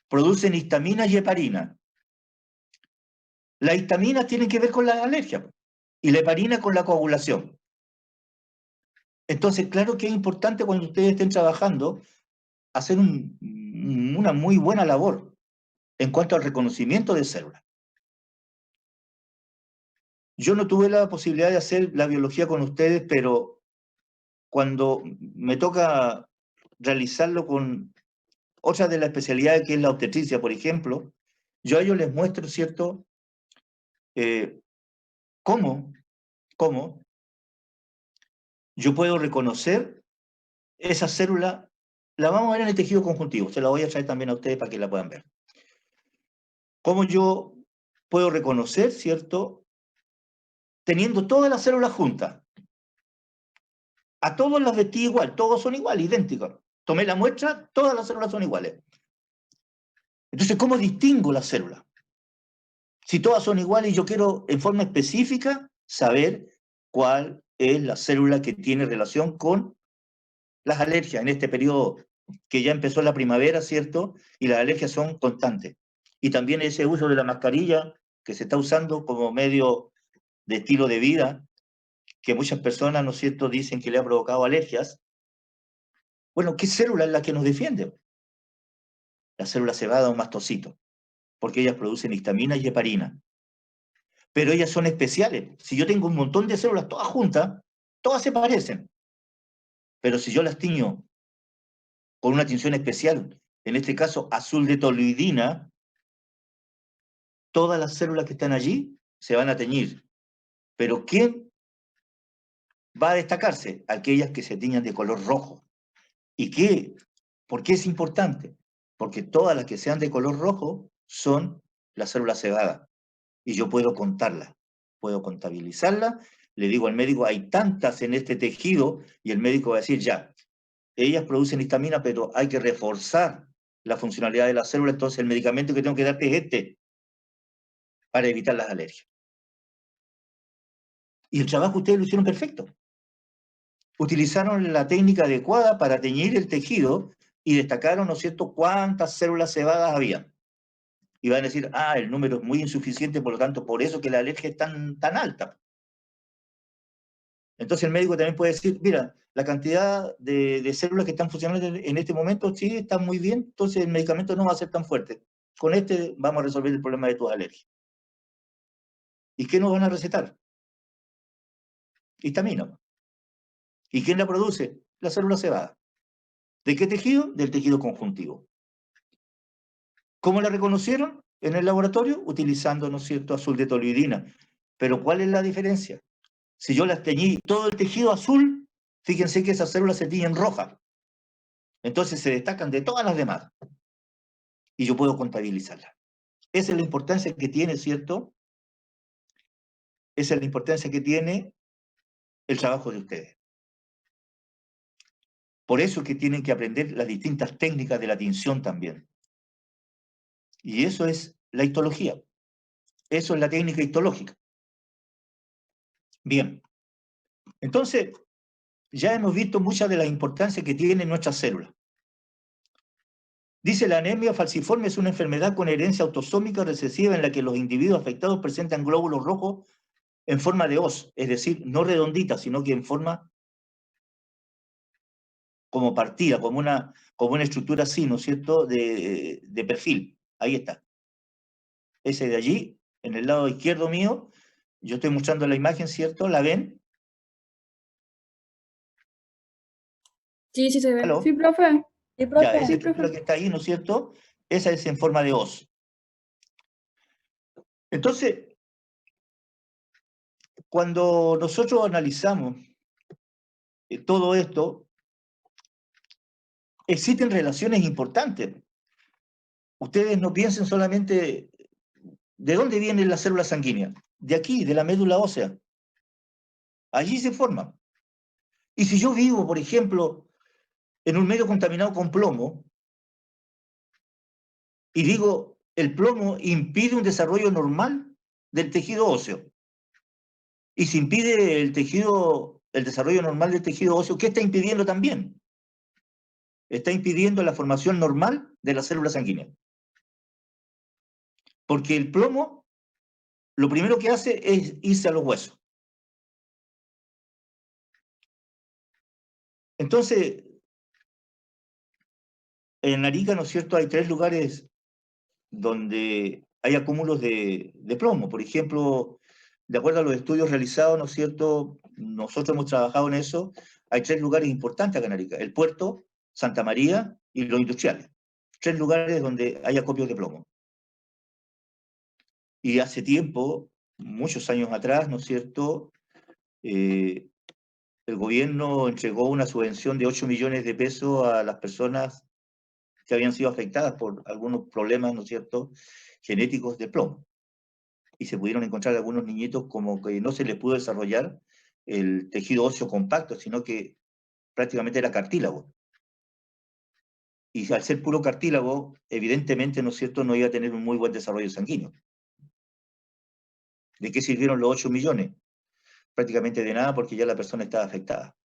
producen histamina y heparina. Las histaminas tienen que ver con la alergia y la heparina con la coagulación. Entonces, claro que es importante cuando ustedes estén trabajando hacer una muy buena labor en cuanto al reconocimiento de células. Yo no tuve la posibilidad de hacer la biología con ustedes, pero cuando me toca realizarlo con otra de las especialidades que es la obstetricia, por ejemplo, yo a ellos les muestro, ¿cierto?, cómo yo puedo reconocer esa célula. La vamos a ver en el tejido conjuntivo, se la voy a traer también a ustedes para que la puedan ver. Cómo yo puedo reconocer, ¿cierto?, teniendo todas las células juntas. A todos las vestí igual, todos son iguales, idénticos. Tomé la muestra, todas las células son iguales. Entonces, ¿cómo distingo las células? Si todas son iguales, yo quiero en forma específica saber cuál es la célula que tiene relación con las alergias en este periodo que ya empezó la primavera, ¿cierto? Y las alergias son constantes. Y también ese uso de la mascarilla que se está usando como medio de estilo de vida, que muchas personas, ¿no es cierto?, dicen que le ha provocado alergias. Bueno, ¿qué célula es la que nos defiende? La célula cebada o mastocito, porque ellas producen histamina y heparina. Pero ellas son especiales. Si yo tengo un montón de células todas juntas, todas se parecen. Pero si yo las tiño con una tinción especial, en este caso azul de toluidina, todas las células que están allí se van a teñir. Pero ¿quién va a destacarse? Aquellas que se tiñan de color rojo. ¿Y qué? ¿Por qué es importante? Porque todas las que sean de color rojo son las células cebadas. Y yo puedo contarlas, puedo contabilizarlas. Le digo al médico, hay tantas en este tejido, y el médico va a decir, ya, ellas producen histamina, pero hay que reforzar la funcionalidad de la célula, entonces el medicamento que tengo que darte es este, para evitar las alergias. Y el trabajo ustedes lo hicieron perfecto. Utilizaron la técnica adecuada para teñir el tejido y destacaron, ¿no es cierto?, cuántas células cebadas había. Y van a decir, el número es muy insuficiente, por lo tanto, por eso que la alergia es tan alta. Entonces el médico también puede decir, mira, la cantidad de células que están funcionando en este momento sí está muy bien, entonces el medicamento no va a ser tan fuerte. Con este vamos a resolver el problema de tus alergias. ¿Y qué nos van a recetar? Histamina. ¿Y quién la produce? La célula cebada. ¿De qué tejido? Del tejido conjuntivo. ¿Cómo la reconocieron en el laboratorio? Utilizando, ¿no es cierto?, azul de toluidina. Pero ¿cuál es la diferencia? Si yo las teñí todo el tejido azul, fíjense que esas células se tiñen rojas. Entonces se destacan de todas las demás. Y yo puedo contabilizarlas. Esa es la importancia que tiene, ¿cierto? Esa es la importancia que tiene el trabajo de ustedes. Por eso es que tienen que aprender las distintas técnicas de la tinción también. Y eso es la histología. Eso es la técnica histológica. Bien. Entonces, ya hemos visto mucha de la importancia que tienen nuestras células. Dice, la anemia falciforme es una enfermedad con herencia autosómica recesiva en la que los individuos afectados presentan glóbulos rojos en forma de hoz, es decir, no redondita, sino que en forma como partida, como una estructura así, ¿no es cierto?, de perfil. Ahí está. Ese de allí, en el lado izquierdo mío, yo estoy mostrando la imagen, ¿cierto? ¿La ven? Sí, sí se ve. ¿Aló? Sí, profe. Sí, Ya, profe. esa Sí, estructura profe. que está ahí, ¿no es cierto? Esa es en forma de hoz. Entonces, cuando nosotros analizamos todo esto, existen relaciones importantes. Ustedes no piensen solamente de dónde vienen las células sanguíneas. De aquí, de la médula ósea. Allí se forman. Y si yo vivo, por ejemplo, en un medio contaminado con plomo, y digo, el plomo impide un desarrollo normal del tejido óseo. Y si impide el desarrollo normal del tejido óseo, ¿qué está impidiendo también? Está impidiendo la formación normal de las células sanguíneas. Porque el plomo, lo primero que hace es irse a los huesos. Entonces, en Arica, ¿no es cierto?, hay 3 lugares donde hay acúmulos de plomo. Por ejemplo, de acuerdo a los estudios realizados, ¿no es cierto?, nosotros hemos trabajado en eso, hay 3 lugares importantes acá en Arica. El puerto, Santa María y Los Industriales. 3 lugares donde hay acopios de plomo. Y hace tiempo, muchos años atrás, ¿no es cierto?, el gobierno entregó una subvención de 8 millones de pesos a las personas que habían sido afectadas por algunos problemas, ¿no es cierto?, genéticos de plomo. Y se pudieron encontrar algunos niñitos como que no se les pudo desarrollar el tejido óseo compacto, sino que prácticamente era cartílago. Y al ser puro cartílago, evidentemente, ¿no es cierto?, no iba a tener un muy buen desarrollo sanguíneo. ¿De qué sirvieron los 8 millones? Prácticamente de nada, porque ya la persona estaba afectada.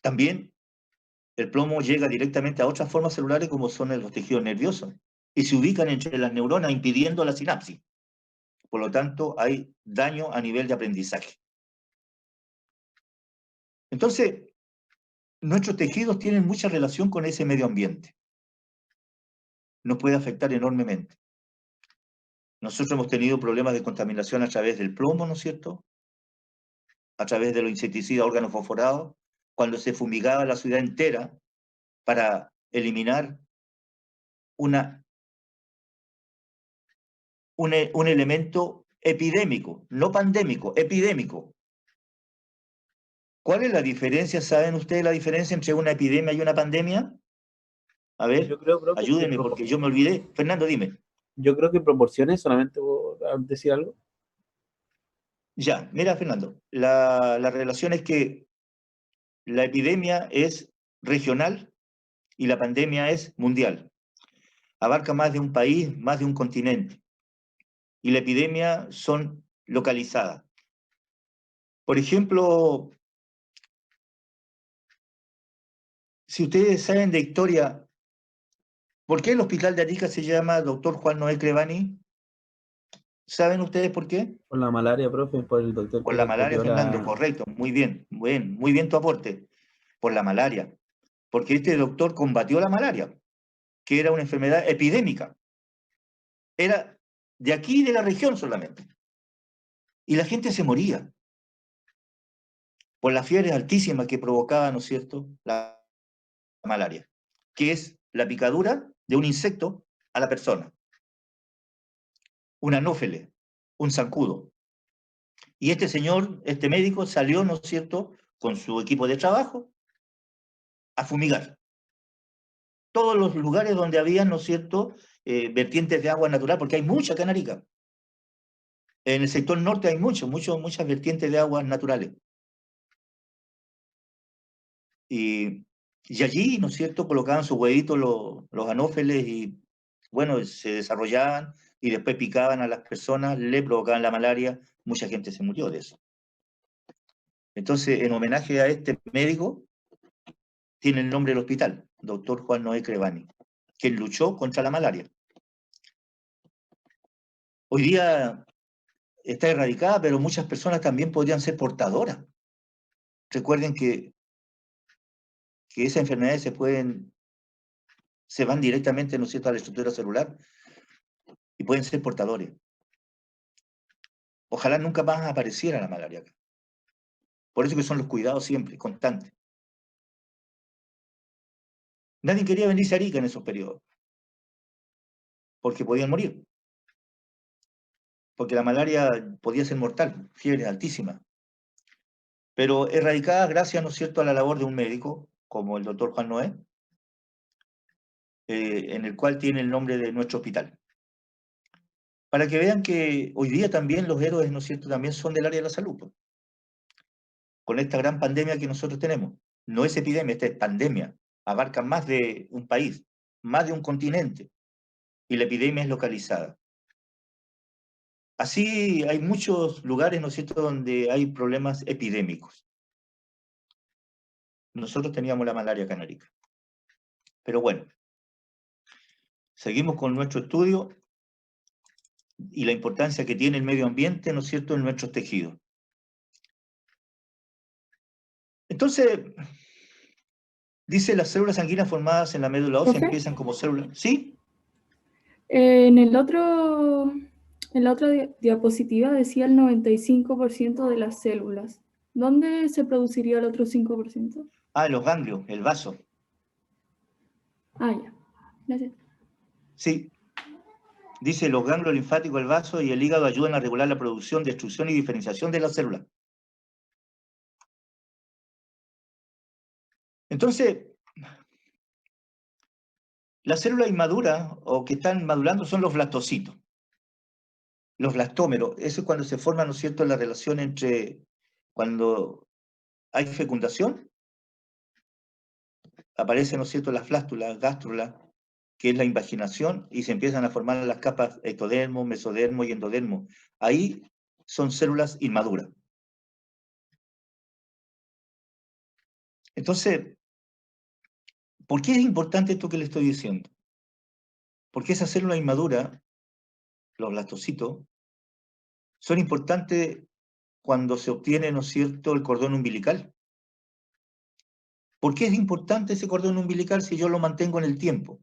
También el plomo llega directamente a otras formas celulares como son los tejidos nerviosos y se ubican entre las neuronas impidiendo la sinapsis. Por lo tanto, hay daño a nivel de aprendizaje. Entonces, nuestros tejidos tienen mucha relación con ese medio ambiente. Nos puede afectar enormemente. Nosotros hemos tenido problemas de contaminación a través del plomo, ¿no es cierto?, a través de los insecticidas órganos fosforados, cuando se fumigaba la ciudad entera para eliminar un elemento epidémico, no pandémico, epidémico. ¿Cuál es la diferencia? ¿Saben ustedes la diferencia entre una epidemia y una pandemia? A ver, Yo creo, profe, ayúdenme porque yo me olvidé. Fernando, dime. yo creo que en proporciones, solamente por decir algo. Ya, mira, Fernando, la relación es que la epidemia es regional y la pandemia es mundial. Abarca más de un país, más de un continente. Y la epidemia son localizadas. Por ejemplo, si ustedes saben de historia, ¿por qué el hospital de Arica se llama Dr. Juan Noé Crevani? ¿Saben ustedes por qué? Por la malaria, profe, por el doctor Por que la malaria, descubrió Fernando, la... correcto, muy bien, muy bien tu aporte. Por la malaria, porque este doctor combatió la malaria, que era una enfermedad epidémica. Era de aquí, de la región solamente. Y la gente se moría por las fiebres altísimas que provocaba, ¿no es cierto?, la malaria, que es la picadura de un insecto a la persona. Un anófele, un zancudo. Y este señor, este médico, salió, ¿no es cierto?, con su equipo de trabajo a fumigar todos los lugares donde había, ¿no es cierto?, vertientes de agua natural, porque hay mucha canarica. En el sector norte hay muchas vertientes de aguas naturales. Y allí, ¿no es cierto?, colocaban sus huevitos los anófeles y, bueno, se desarrollaban y después picaban a las personas, le provocaban la malaria, mucha gente se murió de eso. Entonces, en homenaje a este médico, tiene el nombre del hospital, Dr. Juan Noé Crevani, quien luchó contra la malaria. Hoy día está erradicada, pero muchas personas también podrían ser portadoras. Recuerden que esas enfermedades se van directamente, ¿no es cierto?, a la estructura celular y pueden ser portadores. Ojalá nunca más apareciera la malaria acá. Por eso que son los cuidados siempre, constantes. Nadie quería venirse a Arica en esos periodos, porque podían morir. Porque la malaria podía ser mortal, fiebre altísima. Pero erradicada gracias, ¿no es cierto?, a la labor de un médico, como el doctor Juan Noé, en el cual tiene el nombre de nuestro hospital. Para que vean que hoy día también los héroes, ¿no es cierto?, también son del área de la salud, pues. Con esta gran pandemia que nosotros tenemos. No es epidemia, esta es pandemia. Abarca más de un país, más de un continente, y la epidemia es localizada. Así hay muchos lugares, ¿no es cierto?, donde hay problemas epidémicos. Nosotros teníamos la malaria canárica. Pero bueno, seguimos con nuestro estudio y la importancia que tiene el medio ambiente, ¿no es cierto?, en nuestros tejidos. Entonces, dice, las células sanguíneas formadas en la médula ósea ¿Profe? empiezan como células... ¿Sí? En la otra diapositiva decía el 95% de las células. ¿Dónde se produciría el otro 5%? Ah, los ganglios, el vaso. Ah, ya. Gracias. Sí. Dice, los ganglios linfáticos, el vaso y el hígado ayudan a regular la producción, destrucción y diferenciación de las células. Entonces, las células inmaduras o que están madurando son los blastocitos, los blastómeros. Eso es cuando se forma, ¿no es cierto?, la relación entre cuando hay fecundación, aparecen, ¿no es cierto?, las flástulas, gástrulas, que es la invaginación, y se empiezan a formar las capas ectodermo, mesodermo y endodermo. Ahí son células inmaduras. Entonces, ¿por qué es importante esto que le estoy diciendo? Porque esas células inmaduras, los blastocitos, son importantes cuando se obtiene, ¿no es cierto?, el cordón umbilical. ¿Por qué es importante ese cordón umbilical si yo lo mantengo en el tiempo?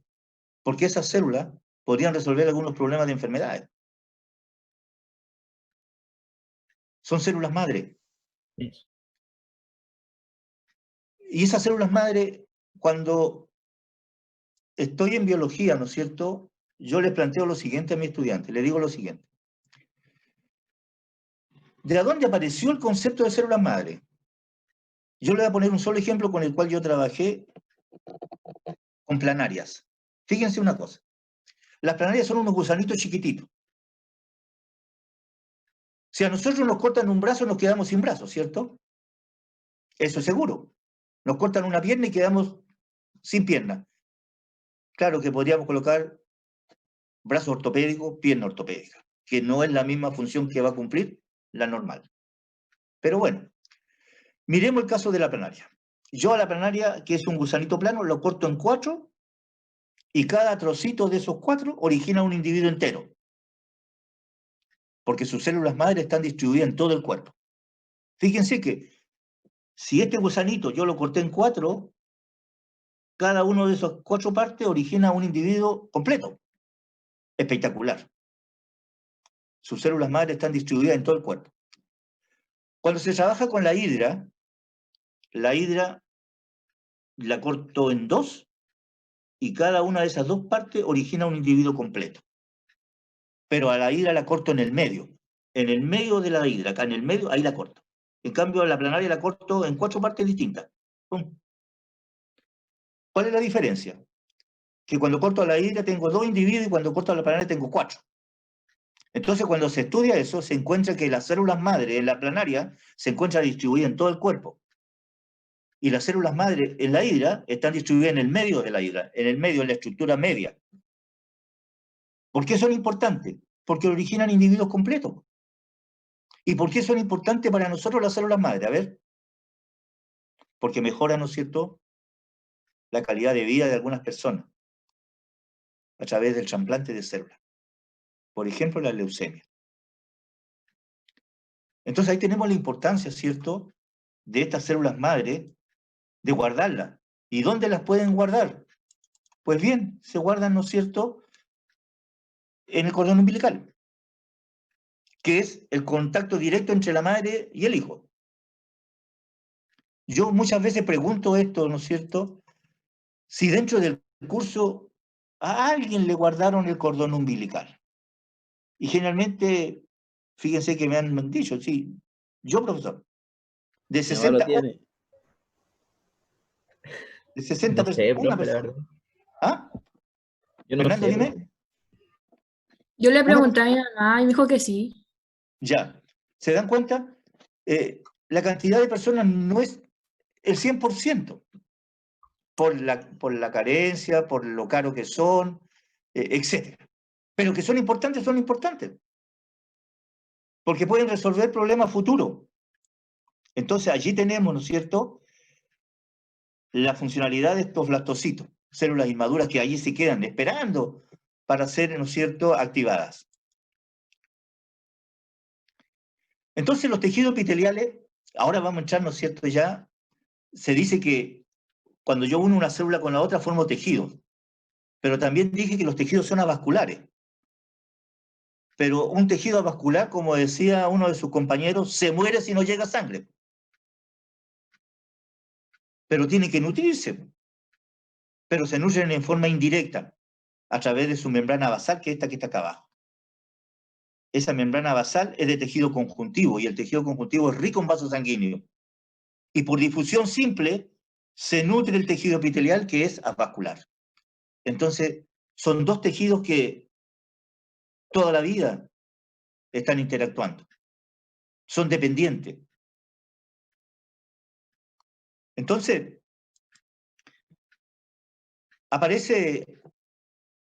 Porque esas células podrían resolver algunos problemas de enfermedades. Son células madre. Y esas células madre, cuando estoy en biología, ¿no es cierto?, yo les planteo lo siguiente a mis estudiantes, les digo lo siguiente. ¿De dónde apareció el concepto de células madre? Yo le voy a poner un solo ejemplo con el cual yo trabajé con planarias. Fíjense una cosa. Las planarias son unos gusanitos chiquititos. Si a nosotros nos cortan un brazo, nos quedamos sin brazo, ¿cierto? Eso es seguro. Nos cortan una pierna y quedamos sin pierna. Claro que podríamos colocar brazo ortopédico, pierna ortopédica, que no es la misma función que va a cumplir la normal. Pero bueno, miremos el caso de la planaria. Yo a la planaria, que es un gusanito plano, lo corto en 4 y cada trocito de esos 4 origina un individuo entero, porque sus células madre están distribuidas en todo el cuerpo. Fíjense que si este gusanito yo lo corté en 4, cada uno de esos 4 partes origina un individuo completo. Espectacular. Sus células madre están distribuidas en todo el cuerpo. Cuando se trabaja con la hidra la corto en 2 y cada una de esas 2 partes origina un individuo completo. Pero a la hidra la corto en el medio de la hidra, acá en el medio, ahí la corto. En cambio, a la planaria la corto en 4 partes distintas. ¡Pum! ¿Cuál es la diferencia? Que cuando corto a la hidra tengo 2 individuos y cuando corto a la planaria tengo 4. Entonces, cuando se estudia eso, se encuentra que las células madre en la planaria se encuentran distribuidas en todo el cuerpo. Y las células madre en la hidra están distribuidas en el medio de la hidra, en el medio, en la estructura media. ¿Por qué son importantes? Porque originan individuos completos. ¿Y por qué son importantes para nosotros las células madre? A ver, porque mejoran, ¿no es cierto?, la calidad de vida de algunas personas a través del trasplante de células. Por ejemplo, la leucemia. Entonces ahí tenemos la importancia, ¿cierto?, de estas células madre, de guardarlas. ¿Y dónde las pueden guardar? Pues bien, se guardan, ¿no es cierto?, en el cordón umbilical, que es el contacto directo entre la madre y el hijo. Yo muchas veces pregunto esto, ¿no es cierto?, si dentro del curso a alguien le guardaron el cordón umbilical. Y generalmente, fíjense que me han dicho, sí, yo profesor, de Mi mamá lo 60, tiene. de 60 No personas, sé, una profe, la persona. verdad. ¿Ah? Yo no Fernando, sé, dime. profe. Yo le Una pregunté a mi mamá y me dijo que sí. Ya, ¿se dan cuenta? La cantidad de personas no es el 100%, por la carencia, por lo caro que son, etc. Pero que son importantes, porque pueden resolver problemas futuros. Entonces allí tenemos, ¿no es cierto?, la funcionalidad de estos blastocitos, células inmaduras que allí se quedan esperando para ser, ¿no es cierto?, activadas. Entonces los tejidos epiteliales, ahora vamos a entrar, ¿no es cierto?, ya se dice que cuando yo uno una célula con la otra formo tejidos, pero también dije que los tejidos son avasculares. Pero un tejido avascular, como decía uno de sus compañeros, se muere si no llega sangre. pero tienen que nutrirse. Pero se nutren en forma indirecta, a través de su membrana basal, que es esta que está acá abajo. Esa membrana basal es de tejido conjuntivo, y el tejido conjuntivo es rico en vasos sanguíneos. Y por difusión simple, se nutre el tejido epitelial, que es avascular. Entonces, son dos tejidos que toda la vida están interactuando. Son dependientes. Entonces, aparece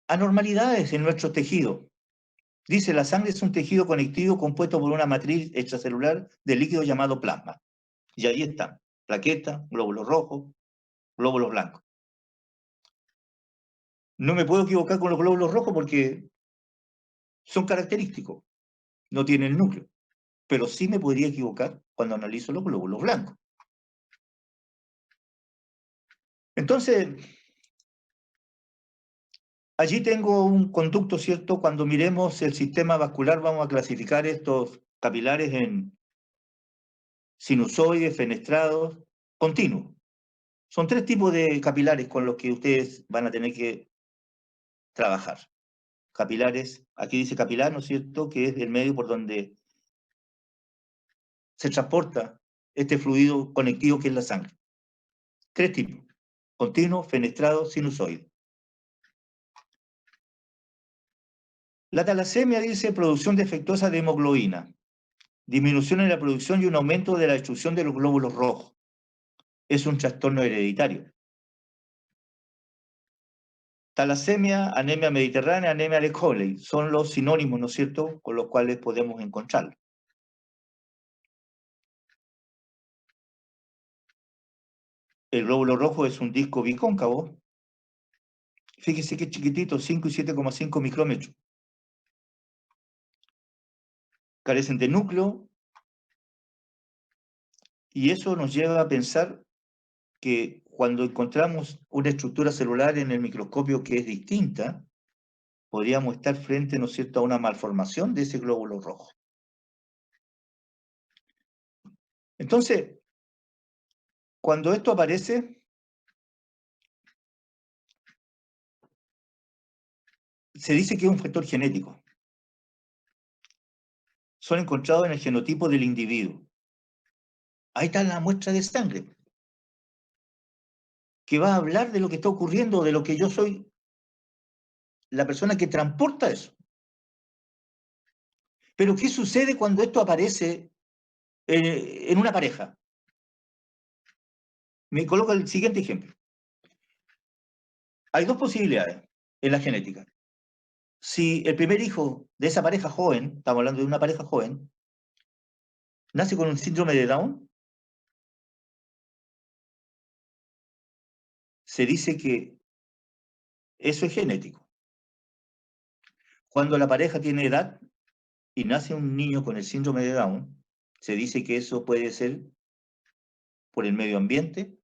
anormalidades en nuestros tejidos. Dice, la sangre es un tejido conectivo compuesto por una matriz extracelular de líquido llamado plasma. Y ahí están, plaquetas, glóbulos rojos, glóbulos blancos. No me puedo equivocar con los glóbulos rojos porque son característicos, no tienen núcleo. Pero sí me podría equivocar cuando analizo los glóbulos blancos. Entonces, allí tengo un conducto, ¿cierto? Cuando miremos el sistema vascular vamos a clasificar estos capilares en sinusoides, fenestrados, continuos. Son tres tipos de capilares con los que ustedes van a tener que trabajar. Capilares, aquí dice capilar, ¿no es cierto?, que es el medio por donde se transporta este fluido conectivo que es la sangre. Tres tipos: continuo, fenestrado, sinusoide. La talasemia dice producción defectuosa de hemoglobina, disminución en la producción y un aumento de la destrucción de los glóbulos rojos. Es un trastorno hereditario. Talasemia, anemia mediterránea, anemia de Coley, son los sinónimos, ¿no es cierto?, con los cuales podemos encontrarlo. El glóbulo rojo es un disco bicóncavo. Fíjese que chiquitito, 5 y 7,5 micrómetros. Carecen de núcleo, y eso nos lleva a pensar que cuando encontramos una estructura celular en el microscopio que es distinta, podríamos estar frente, ¿no es cierto?, a una malformación de ese glóbulo rojo. Entonces, cuando esto aparece, se dice que es un factor genético. Son encontrados en el genotipo del individuo. Ahí está la muestra de sangre, que va a hablar de lo que está ocurriendo, de lo que yo soy, la persona que transporta eso. Pero ¿qué sucede cuando esto aparece en una pareja? Me coloco el siguiente ejemplo. Hay dos posibilidades en la genética. Si el primer hijo de esa pareja joven, estamos hablando de una pareja joven, nace con un síndrome de Down, se dice que eso es genético. Cuando la pareja tiene edad y nace un niño con el síndrome de Down, se dice que eso puede ser por el medio ambiente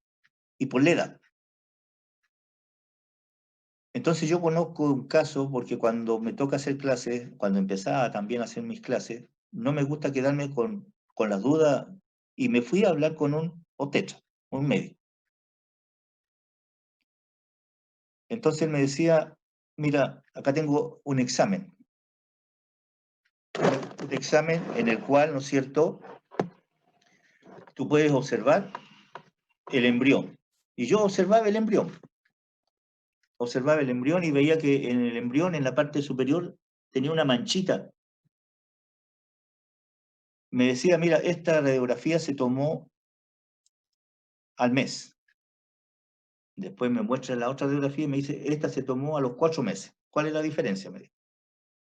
y por la edad. Entonces yo conozco un caso, porque cuando me toca hacer clases, cuando empezaba también a hacer mis clases, no me gusta quedarme con las dudas, y me fui a hablar con un obstetra, un médico. Entonces él me decía, mira, acá tengo un examen en el cual, ¿no es cierto?, tú puedes observar el embrión. Y yo observaba el embrión. Observaba el embrión y veía que en el embrión, en la parte superior, tenía una manchita. Me decía, mira, esta radiografía se tomó al mes. Después me muestra la otra radiografía y me dice, esta se tomó a los 4 meses. ¿Cuál es la diferencia? Me dice.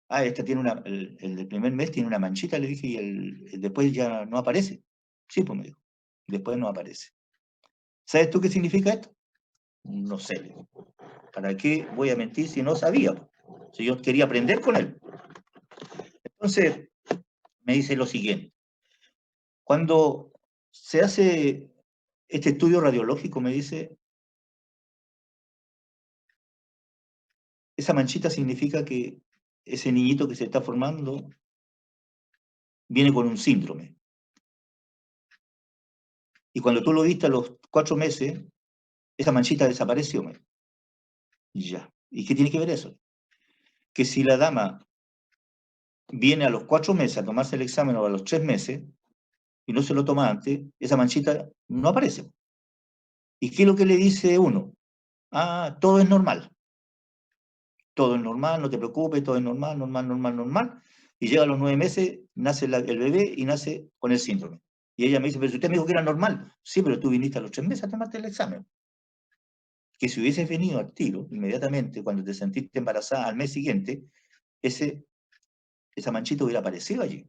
Ah, esta tiene el del primer mes tiene una manchita, le dije, y el después ya no aparece. Sí, pues me dijo, después no aparece. ¿Sabes tú qué significa esto? No sé, le digo. ¿Para qué voy a mentir si no sabía? Si yo quería aprender con él. Entonces, me dice lo siguiente. Cuando se hace este estudio radiológico, me dice, esa manchita significa que ese niñito que se está formando viene con un síndrome. Y cuando tú lo viste a los 4 meses, esa manchita desapareció. Ya. ¿Y qué tiene que ver eso? Que si la dama viene a los 4 meses a tomarse el examen o a los 3 meses y no se lo toma antes, esa manchita no aparece. ¿Y qué es lo que le dice uno? Ah, todo es normal. Todo es normal, no te preocupes, todo es normal, normal, normal, normal. Y llega a los 9 meses, nace el bebé y nace con el síndrome. Y ella me dice, pero si usted me dijo que era normal. Sí, pero tú viniste a los 3 meses a tomarte el examen. Que si hubieses venido al tiro, inmediatamente, cuando te sentiste embarazada al mes siguiente, esa manchita hubiera aparecido allí.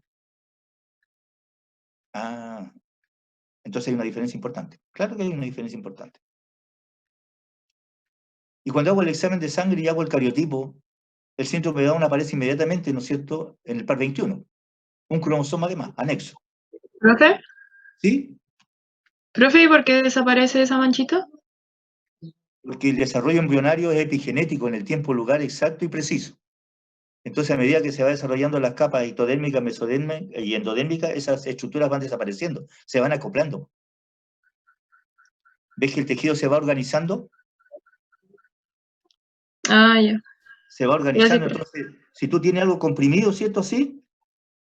Ah, entonces hay una diferencia importante. Claro que hay una diferencia importante. Y cuando hago el examen de sangre y hago el cariotipo, el síndrome de Down aparece inmediatamente, ¿no es cierto?, en el par 21. Un cromosoma de más, anexo. ¿Profe? ¿Sí? ¿Profe, y por qué desaparece esa manchita? Porque el desarrollo embrionario es epigenético en el tiempo, lugar exacto y preciso. Entonces, a medida que se va desarrollando las capas ectodérmica, mesodérmica y endodérmica, esas estructuras van desapareciendo, se van acoplando. ¿Ves que el tejido se va organizando? Ah, ya. Se va Ya sí, organizando. profe. Entonces, si tú tienes algo comprimido, ¿cierto? Así,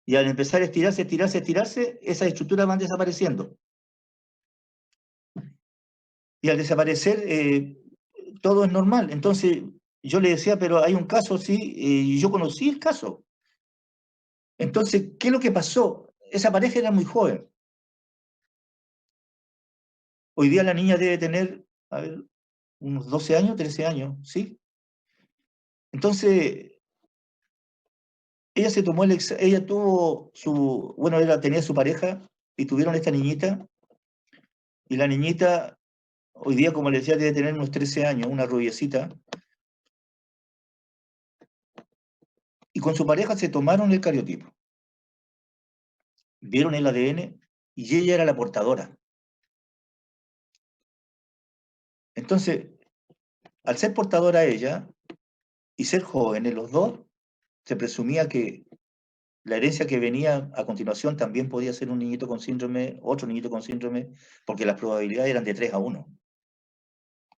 y al empezar a estirarse, estirarse, estirarse, esas estructuras van desapareciendo. Y al desaparecer, todo es normal. Entonces, yo le decía, pero hay un caso, sí, y yo conocí el caso. Entonces, ¿qué es lo que pasó? Esa pareja era muy joven. Hoy día la niña debe tener, a ver, unos 12 años, 13 años, ¿sí? Entonces, ella se tomó ella tuvo su, bueno, tenía su pareja y tuvieron esta niñita, y la niñita, hoy día, como le decía, debe tener unos 13 años, una rubiecita, y con su pareja se tomaron el cariotipo. Vieron el ADN y ella era la portadora. Entonces, al ser portadora ella y ser jóvenes los dos, se presumía que la herencia que venía a continuación también podía ser un niñito con síndrome, otro niñito con síndrome, porque las probabilidades eran de 3 a 1.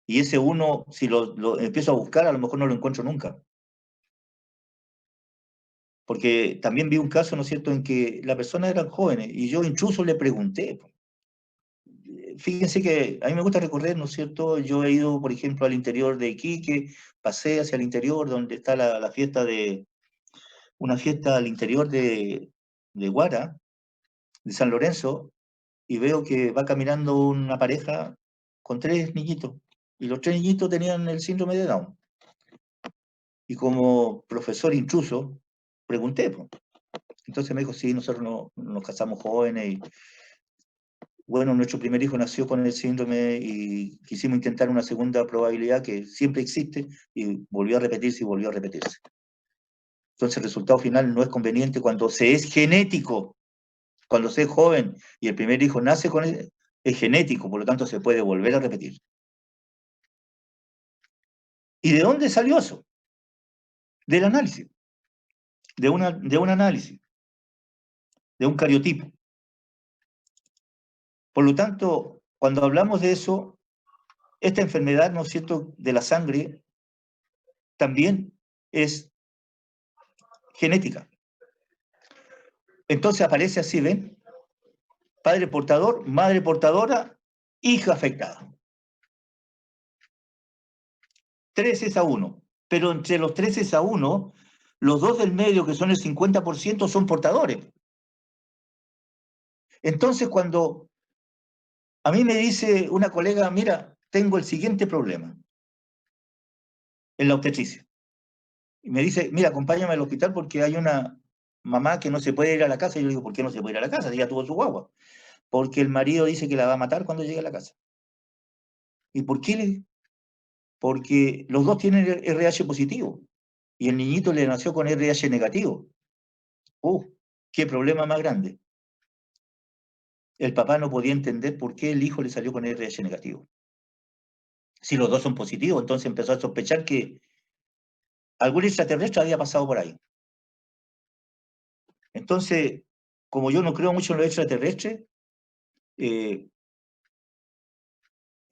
Y ese 1, si lo empiezo a buscar, a lo mejor no lo encuentro nunca. Porque también vi un caso, ¿no es cierto?, en que la persona eran jóvenes y yo incluso le pregunté. Fíjense que a mí me gusta recorrer, ¿no es cierto? Yo he ido, por ejemplo, al interior de Iquique, pasé hacia el interior donde está la fiesta una fiesta al interior de Guara, de San Lorenzo, y veo que va caminando una pareja con 3 niñitos, y los 3 niñitos tenían el síndrome de Down. Y como profesor intruso, pregunté, pues. Entonces me dijo, sí, nosotros nos casamos jóvenes y, bueno, nuestro primer hijo nació con el síndrome y quisimos intentar una segunda probabilidad que siempre existe y volvió a repetirse y volvió a repetirse. Entonces el resultado final no es conveniente cuando se es genético, cuando se es joven y el primer hijo nace con él, es genético, por lo tanto se puede volver a repetir. ¿Y de dónde salió eso? Del análisis, de un análisis, de un cariotipo. Por lo tanto, cuando hablamos de eso, esta enfermedad, ¿no es cierto?, de la sangre, también es genética. Entonces aparece así, ¿ven? Padre portador, madre portadora, hija afectada. 13 a 1. Pero entre los 13 a 1, los dos del medio, que son el 50%, son portadores. Entonces, cuando a mí me dice una colega, mira, tengo el siguiente problema en la obstetricia. Y me dice, mira, acompáñame al hospital porque hay una mamá que no se puede ir a la casa. Y yo le digo, ¿por qué no se puede ir a la casa? Ella tuvo su guagua. Porque el marido dice que la va a matar cuando llegue a la casa. ¿Y por qué le digo? Porque los dos tienen RH positivo y el niñito le nació con RH negativo. ¡Qué problema más grande! El papá no podía entender por qué el hijo le salió con RH negativo. Si los dos son positivos, entonces empezó a sospechar que algún extraterrestre había pasado por ahí. Entonces, como yo no creo mucho en los extraterrestres,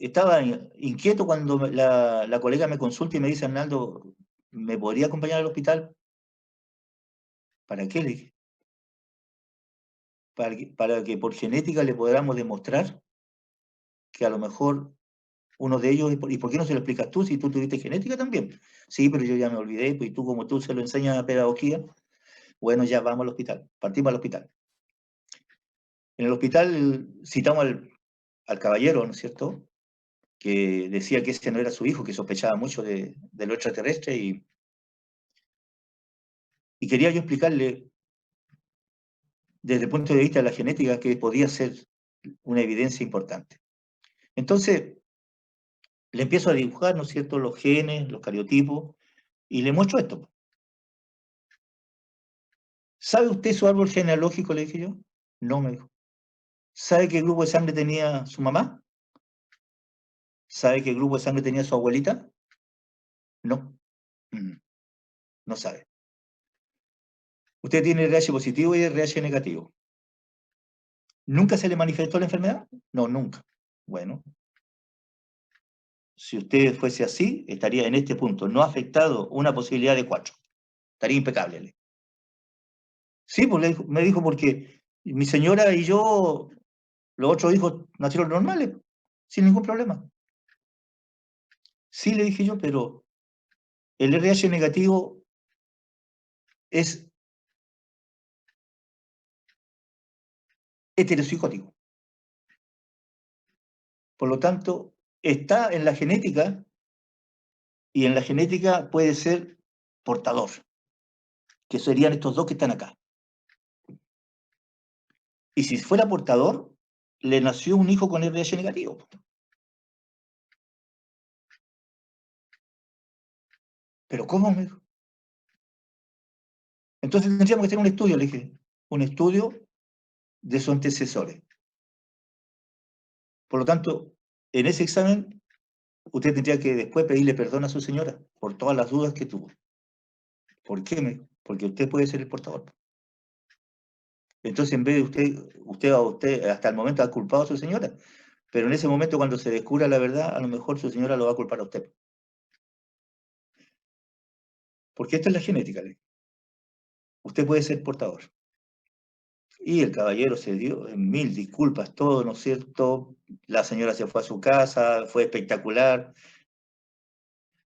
estaba inquieto cuando la colega me consulta y me dice, Arnaldo, ¿me podría acompañar al hospital? ¿Para qué? Le dije. Para que por genética le podamos demostrar que a lo mejor uno de ellos, ¿y por qué no se lo explicas tú si tú tuviste genética también? Sí, pero yo ya me olvidé, pues y tú como tú se lo enseñas a pedagogía, bueno, ya vamos al hospital, partimos al hospital. En el hospital citamos al caballero, ¿no es cierto?, que decía que ese no era su hijo, que sospechaba mucho de lo extraterrestre, y quería yo explicarle desde el punto de vista de la genética que podía ser una evidencia importante. Entonces, le empiezo a dibujar, ¿no es cierto?, los genes, los cariotipos, y le muestro esto. ¿Sabe usted su árbol genealógico?, le dije yo. No, me dijo. ¿Sabe qué grupo de sangre tenía su mamá? ¿Sabe qué grupo de sangre tenía su abuelita? No. No sabe. Usted tiene RH positivo y RH negativo. ¿Nunca se le manifestó la enfermedad? No, nunca. Bueno, si usted fuese así, estaría en este punto, no afectado, una posibilidad de 4. Estaría impecable. Sí, pues me dijo, porque mi señora y yo, los otros hijos nacieron normales, sin ningún problema. Sí, le dije yo, pero el RH negativo es heteropsicótico. Por lo tanto, está en la genética, y en la genética puede ser portador, que serían estos dos que están acá. Y si fuera portador, le nació un hijo con RH negativo. ¿Pero cómo, me dijo? Entonces tendríamos que hacer un estudio, le dije, un estudio de sus antecesores. Por lo tanto, en ese examen, usted tendría que después pedirle perdón a su señora por todas las dudas que tuvo. ¿Por qué? Me dijo? Porque usted puede ser el portador. Entonces, en vez de usted hasta el momento ha culpado a su señora, pero en ese momento cuando se descubra la verdad, a lo mejor su señora lo va a culpar a usted. Porque esta es la genética, le dije. Usted puede ser portador. Y el caballero se dio en 1000 disculpas, todo, ¿no es cierto? La señora se fue a su casa, fue espectacular.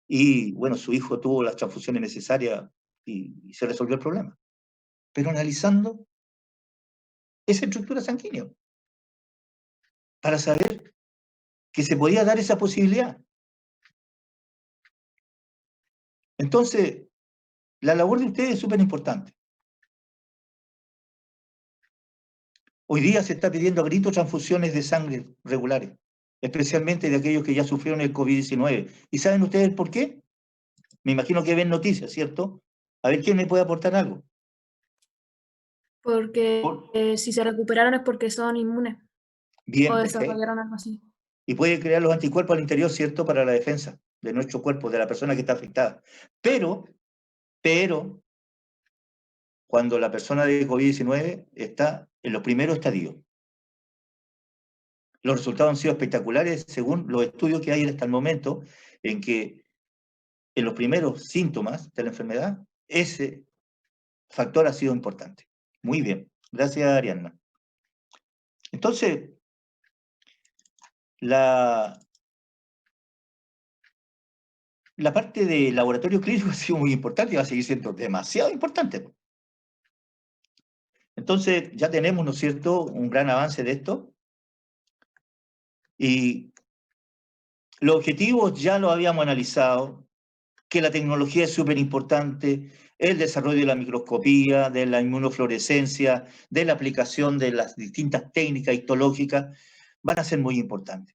Y bueno, su hijo tuvo las transfusiones necesarias y se resolvió el problema. Pero analizando esa estructura sanguínea, para saber que se podía dar esa posibilidad. Entonces, la labor de ustedes es súper importante. Hoy día se está pidiendo a gritos transfusiones de sangre regulares, especialmente de aquellos que ya sufrieron el COVID-19. ¿Y saben ustedes por qué? Me imagino que ven noticias, ¿cierto? A ver quién me puede aportar algo. Porque si se recuperaron es porque son inmunes o Bien, perfecto. desarrollaron algo así. Y puede crear los anticuerpos al interior, ¿cierto?, para la defensa de nuestro cuerpo, de la persona que está afectada. Pero, cuando la persona de COVID-19 está en los primeros estadios, los resultados han sido espectaculares según los estudios que hay hasta el momento, en que en los primeros síntomas de la enfermedad, ese factor ha sido importante. Muy bien. Gracias, Ariadna. Entonces, la parte de laboratorio clínico ha sido muy importante y va a seguir siendo demasiado importante. Entonces, ya tenemos, ¿no es cierto?, un gran avance de esto. Y los objetivos ya lo habíamos analizado, que la tecnología es súper importante, el desarrollo de la microscopía, de la inmunofluorescencia, de la aplicación de las distintas técnicas histológicas, van a ser muy importantes.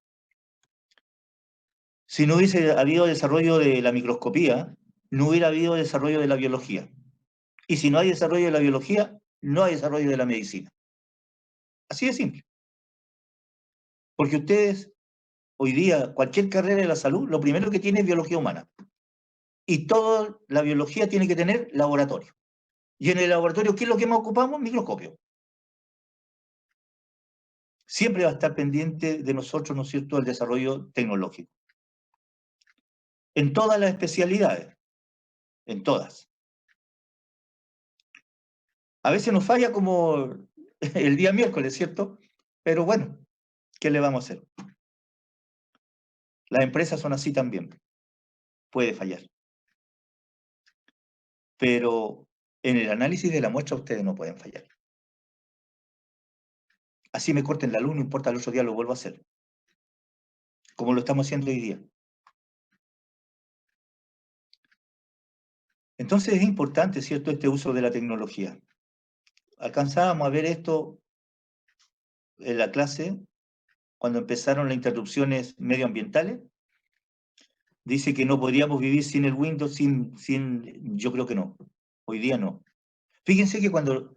Si no hubiese habido desarrollo de la microscopía, no hubiera habido desarrollo de la biología. Y si no hay desarrollo de la biología, no hay desarrollo de la medicina. Así de simple. Porque ustedes, hoy día, cualquier carrera de la salud, lo primero que tiene es biología humana. Y toda la biología tiene que tener laboratorio. Y en el laboratorio, ¿qué es lo que más ocupamos? Microscopio. siempre va a estar pendiente de nosotros, ¿no es cierto?, el desarrollo tecnológico. En todas las especialidades, en todas. A veces nos falla como el día miércoles, ¿cierto? Pero bueno, ¿qué le vamos a hacer? Las empresas son así también. Puede fallar. Pero en el análisis de la muestra ustedes no pueden fallar. Así me corten la luz, no importa, el otro día lo vuelvo a hacer. Como lo estamos haciendo hoy día. Entonces es importante, ¿cierto?, este uso de la tecnología. Alcanzábamos a ver esto en la clase cuando empezaron las interrupciones medioambientales. Dice que no podríamos vivir sin el Windows, yo creo que no. Hoy día no. Fíjense que cuando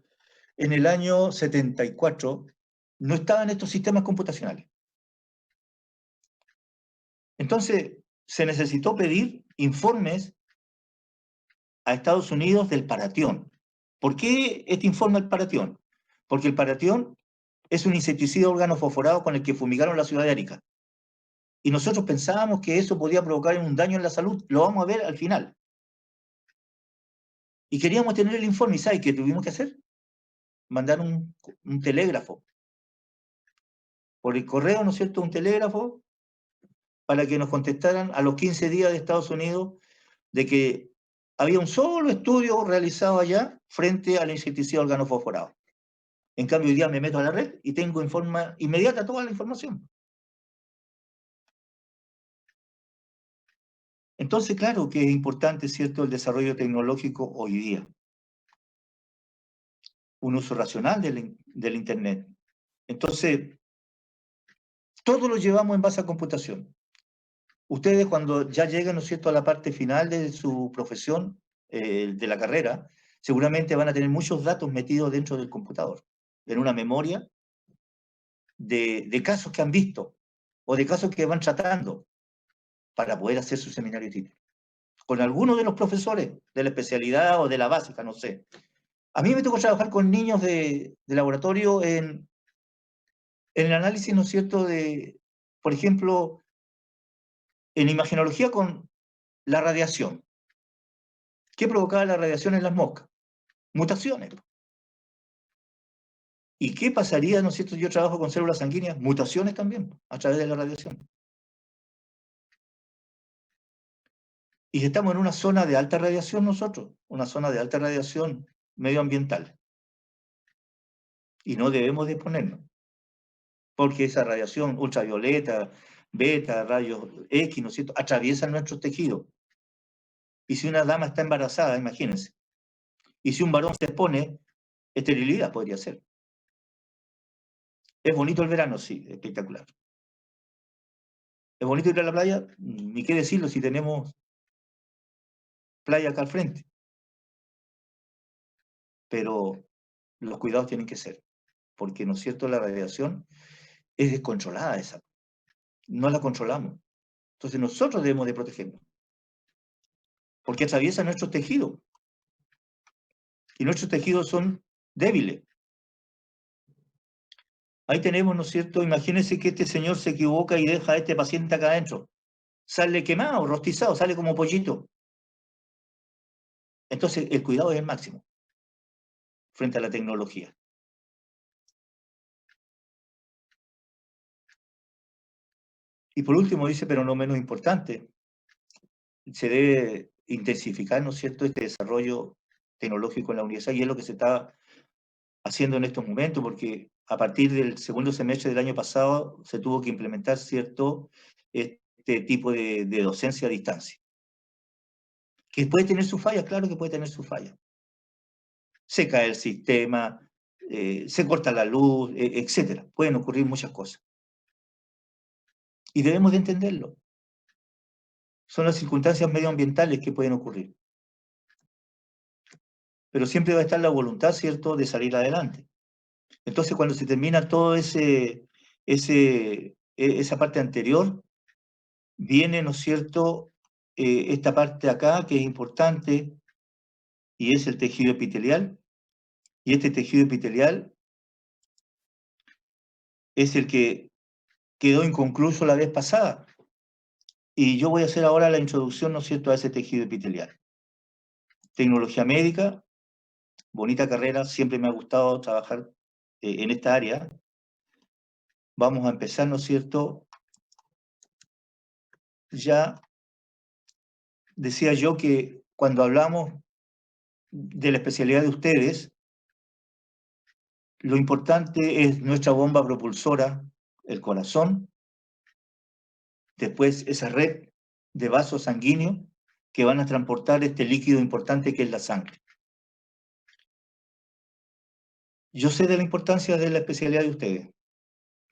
en el año 74 no estaban estos sistemas computacionales. Entonces se necesitó pedir informes a Estados Unidos del paratión. ¿Por qué este informe al paratión? Porque el paratión es un insecticida organofosforado con el que fumigaron la ciudad de Arica. Y nosotros pensábamos que eso podía provocar un daño en la salud. Lo vamos a ver al final. Y queríamos tener el informe. ¿Y sabe qué tuvimos que hacer? Mandar un telégrafo. Por el correo, ¿no es cierto? Un telégrafo para que nos contestaran a los 15 días de Estados Unidos de que había un solo estudio realizado allá frente al insecticida organofosforado. En cambio, hoy día me meto a la red y tengo en forma inmediata toda la información. Entonces, claro que es importante, ¿cierto?, el desarrollo tecnológico hoy día. Un uso racional del Internet. Entonces, todo lo llevamos en base a computación. Ustedes cuando ya lleguen, ¿no es cierto?, a la parte final de su profesión, de la carrera, seguramente van a tener muchos datos metidos dentro del computador, en una memoria de casos que han visto o de casos que van tratando para poder hacer su seminario de título. Con algunos de los profesores de la especialidad o de la básica, no sé. A mí me tocó trabajar con niños de laboratorio en el análisis, ¿no es cierto?, por ejemplo, en imagenología con la radiación. ¿Qué provocaba la radiación en las moscas? Mutaciones. ¿Y qué pasaría, ¿no es cierto? Yo trabajo con células sanguíneas, mutaciones también, a través de la radiación. Y estamos en una zona de alta radiación nosotros, una zona de alta radiación medioambiental. Y no debemos de exponernos, porque esa radiación ultravioleta, beta, rayos X, ¿no es cierto?, atraviesan nuestros tejidos. Y si una dama está embarazada, imagínense, y si un varón se expone, esterilidad podría ser. ¿Es bonito el verano? Sí, espectacular. ¿Es bonito ir a la playa? Ni qué decirlo si tenemos playa acá al frente. Pero los cuidados tienen que ser, porque, ¿no es cierto?, la radiación es descontrolada esa. No la controlamos. Entonces nosotros debemos de protegernos. Porque atraviesa nuestros tejidos. Y nuestros tejidos son débiles. Ahí tenemos, ¿no es cierto? Imagínense que este señor se equivoca y deja a este paciente acá adentro. Sale quemado, rostizado, sale como pollito. Entonces el cuidado es el máximo frente a la tecnología. Y por último dice, pero no menos importante, se debe intensificar, ¿no es cierto?, este desarrollo tecnológico en la universidad, y es lo que se está haciendo en estos momentos, porque a partir del segundo semestre del año pasado se tuvo que implementar, ¿cierto?, este tipo de docencia a distancia. Que puede tener sus fallas, claro que puede tener sus fallas. Se cae el sistema, se corta la luz, etc. Pueden ocurrir muchas cosas. Y debemos de entenderlo. Son las circunstancias medioambientales que pueden ocurrir. Pero siempre va a estar la voluntad, ¿cierto?, de salir adelante. Entonces, cuando se termina todo esa parte anterior, viene, ¿no es cierto?, esta parte acá que es importante, y es el tejido epitelial. Y este tejido epitelial es el que quedó inconcluso la vez pasada. Y yo voy a hacer ahora la introducción, ¿no es cierto?, a ese tejido epitelial. Tecnología médica, bonita carrera, siempre me ha gustado trabajar en esta área. Vamos a empezar, ¿no es cierto? Ya decía yo que cuando hablamos de la especialidad de ustedes, lo importante es nuestra bomba propulsora, el corazón, después esa red de vasos sanguíneos que van a transportar este líquido importante que es la sangre. Yo sé de la importancia de la especialidad de ustedes.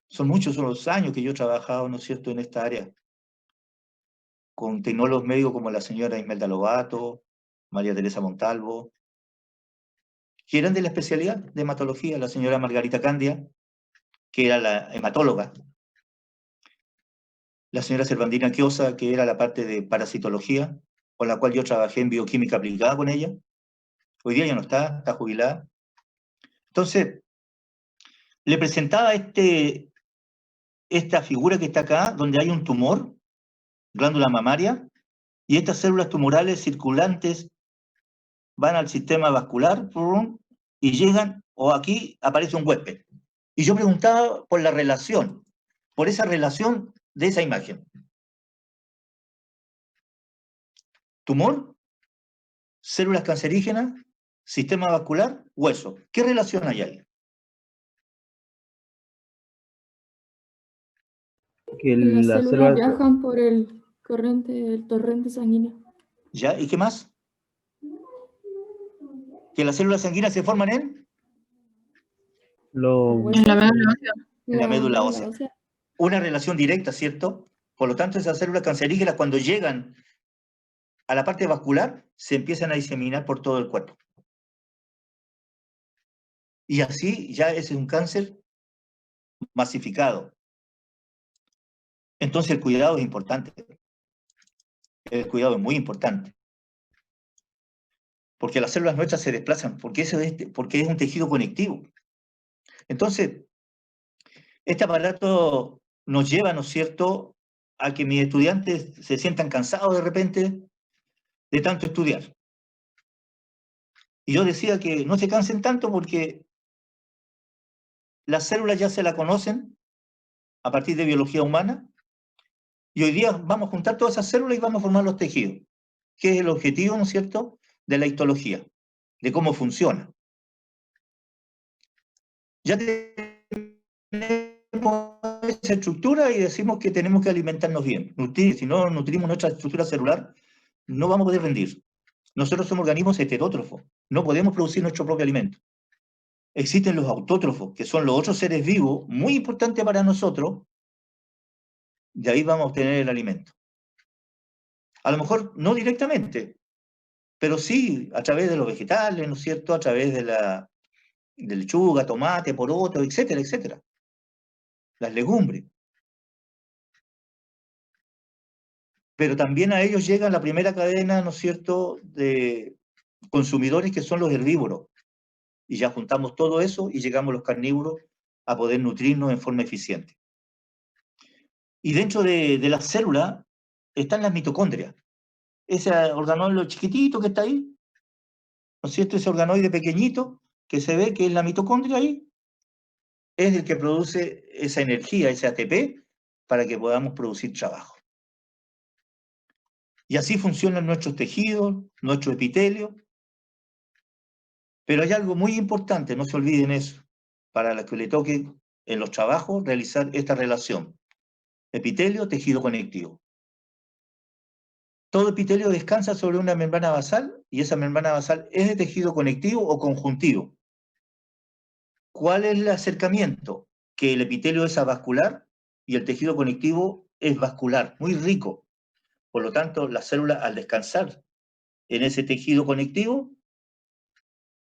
Son muchos los años que yo he trabajado, ¿no es cierto?, en esta área, con tecnólogos médicos como la señora Imelda Lobato, María Teresa Montalvo, que eran de la especialidad de hematología, la señora Margarita Candia, que era la hematóloga, la señora Servandina Quiosa, que era la parte de parasitología, con la cual yo trabajé en bioquímica aplicada con ella. Hoy día ya no está jubilada. Entonces, le presentaba esta figura que está acá, donde hay un tumor, glándula mamaria, y estas células tumorales circulantes van al sistema vascular y llegan, o aquí aparece un huésped. Y yo preguntaba por la relación, por esa relación de esa imagen. Tumor, células cancerígenas, sistema vascular, hueso. ¿Qué relación hay ahí? Que Las las células células, viajan por el torrente sanguíneo. ¿Ya? ¿Y qué más? Que las células sanguíneas se forman en los, En la médula ósea. la médula ósea. Una relación directa, ¿cierto? Por lo tanto, esas células cancerígenas, cuando llegan a la parte vascular, se empiezan a diseminar por todo el cuerpo. Y así ya ese es un cáncer masificado. Entonces el cuidado es importante. El cuidado es muy importante. Porque las células nuestras se desplazan, porque es un tejido conectivo. Entonces, este aparato nos lleva, ¿no es cierto?, a que mis estudiantes se sientan cansados de repente de tanto estudiar. Y yo decía que no se cansen tanto porque las células ya se la conocen a partir de biología humana, y hoy día vamos a juntar todas esas células y vamos a formar los tejidos, que es el objetivo, ¿no es cierto?, de la histología, de cómo funciona. Ya tenemos esa estructura y decimos que tenemos que alimentarnos bien. Si no nutrimos nuestra estructura celular, no vamos a poder rendir. Nosotros somos organismos heterótrofos, no podemos producir nuestro propio alimento. Existen los autótrofos, que son los otros seres vivos, muy importantes para nosotros, de ahí vamos a obtener el alimento. A lo mejor no directamente, pero sí a través de los vegetales, ¿no es cierto?, a través de lechuga, tomate, poroto, etcétera, etcétera. Las legumbres. Pero también a ellos llega la primera cadena, ¿no es cierto?, de consumidores que son los herbívoros. Y ya juntamos todo eso y llegamos los carnívoros a poder nutrirnos en forma eficiente. Y dentro de la célula están las mitocondrias. Ese organoide chiquitito que está ahí, ¿no es cierto?, ese organoide pequeñito que se ve que es la mitocondria ahí, es el que produce esa energía, ese ATP, para que podamos producir trabajo. Y así funcionan nuestros tejidos, nuestro epitelio. Pero hay algo muy importante, no se olviden eso, para los que le toque en los trabajos realizar esta relación. Epitelio, tejido conectivo. Todo epitelio descansa sobre una membrana basal y esa membrana basal es de tejido conectivo o conjuntivo. ¿Cuál es el acercamiento? Que el epitelio es avascular y el tejido conectivo es vascular, muy rico. Por lo tanto, la célula al descansar en ese tejido conectivo,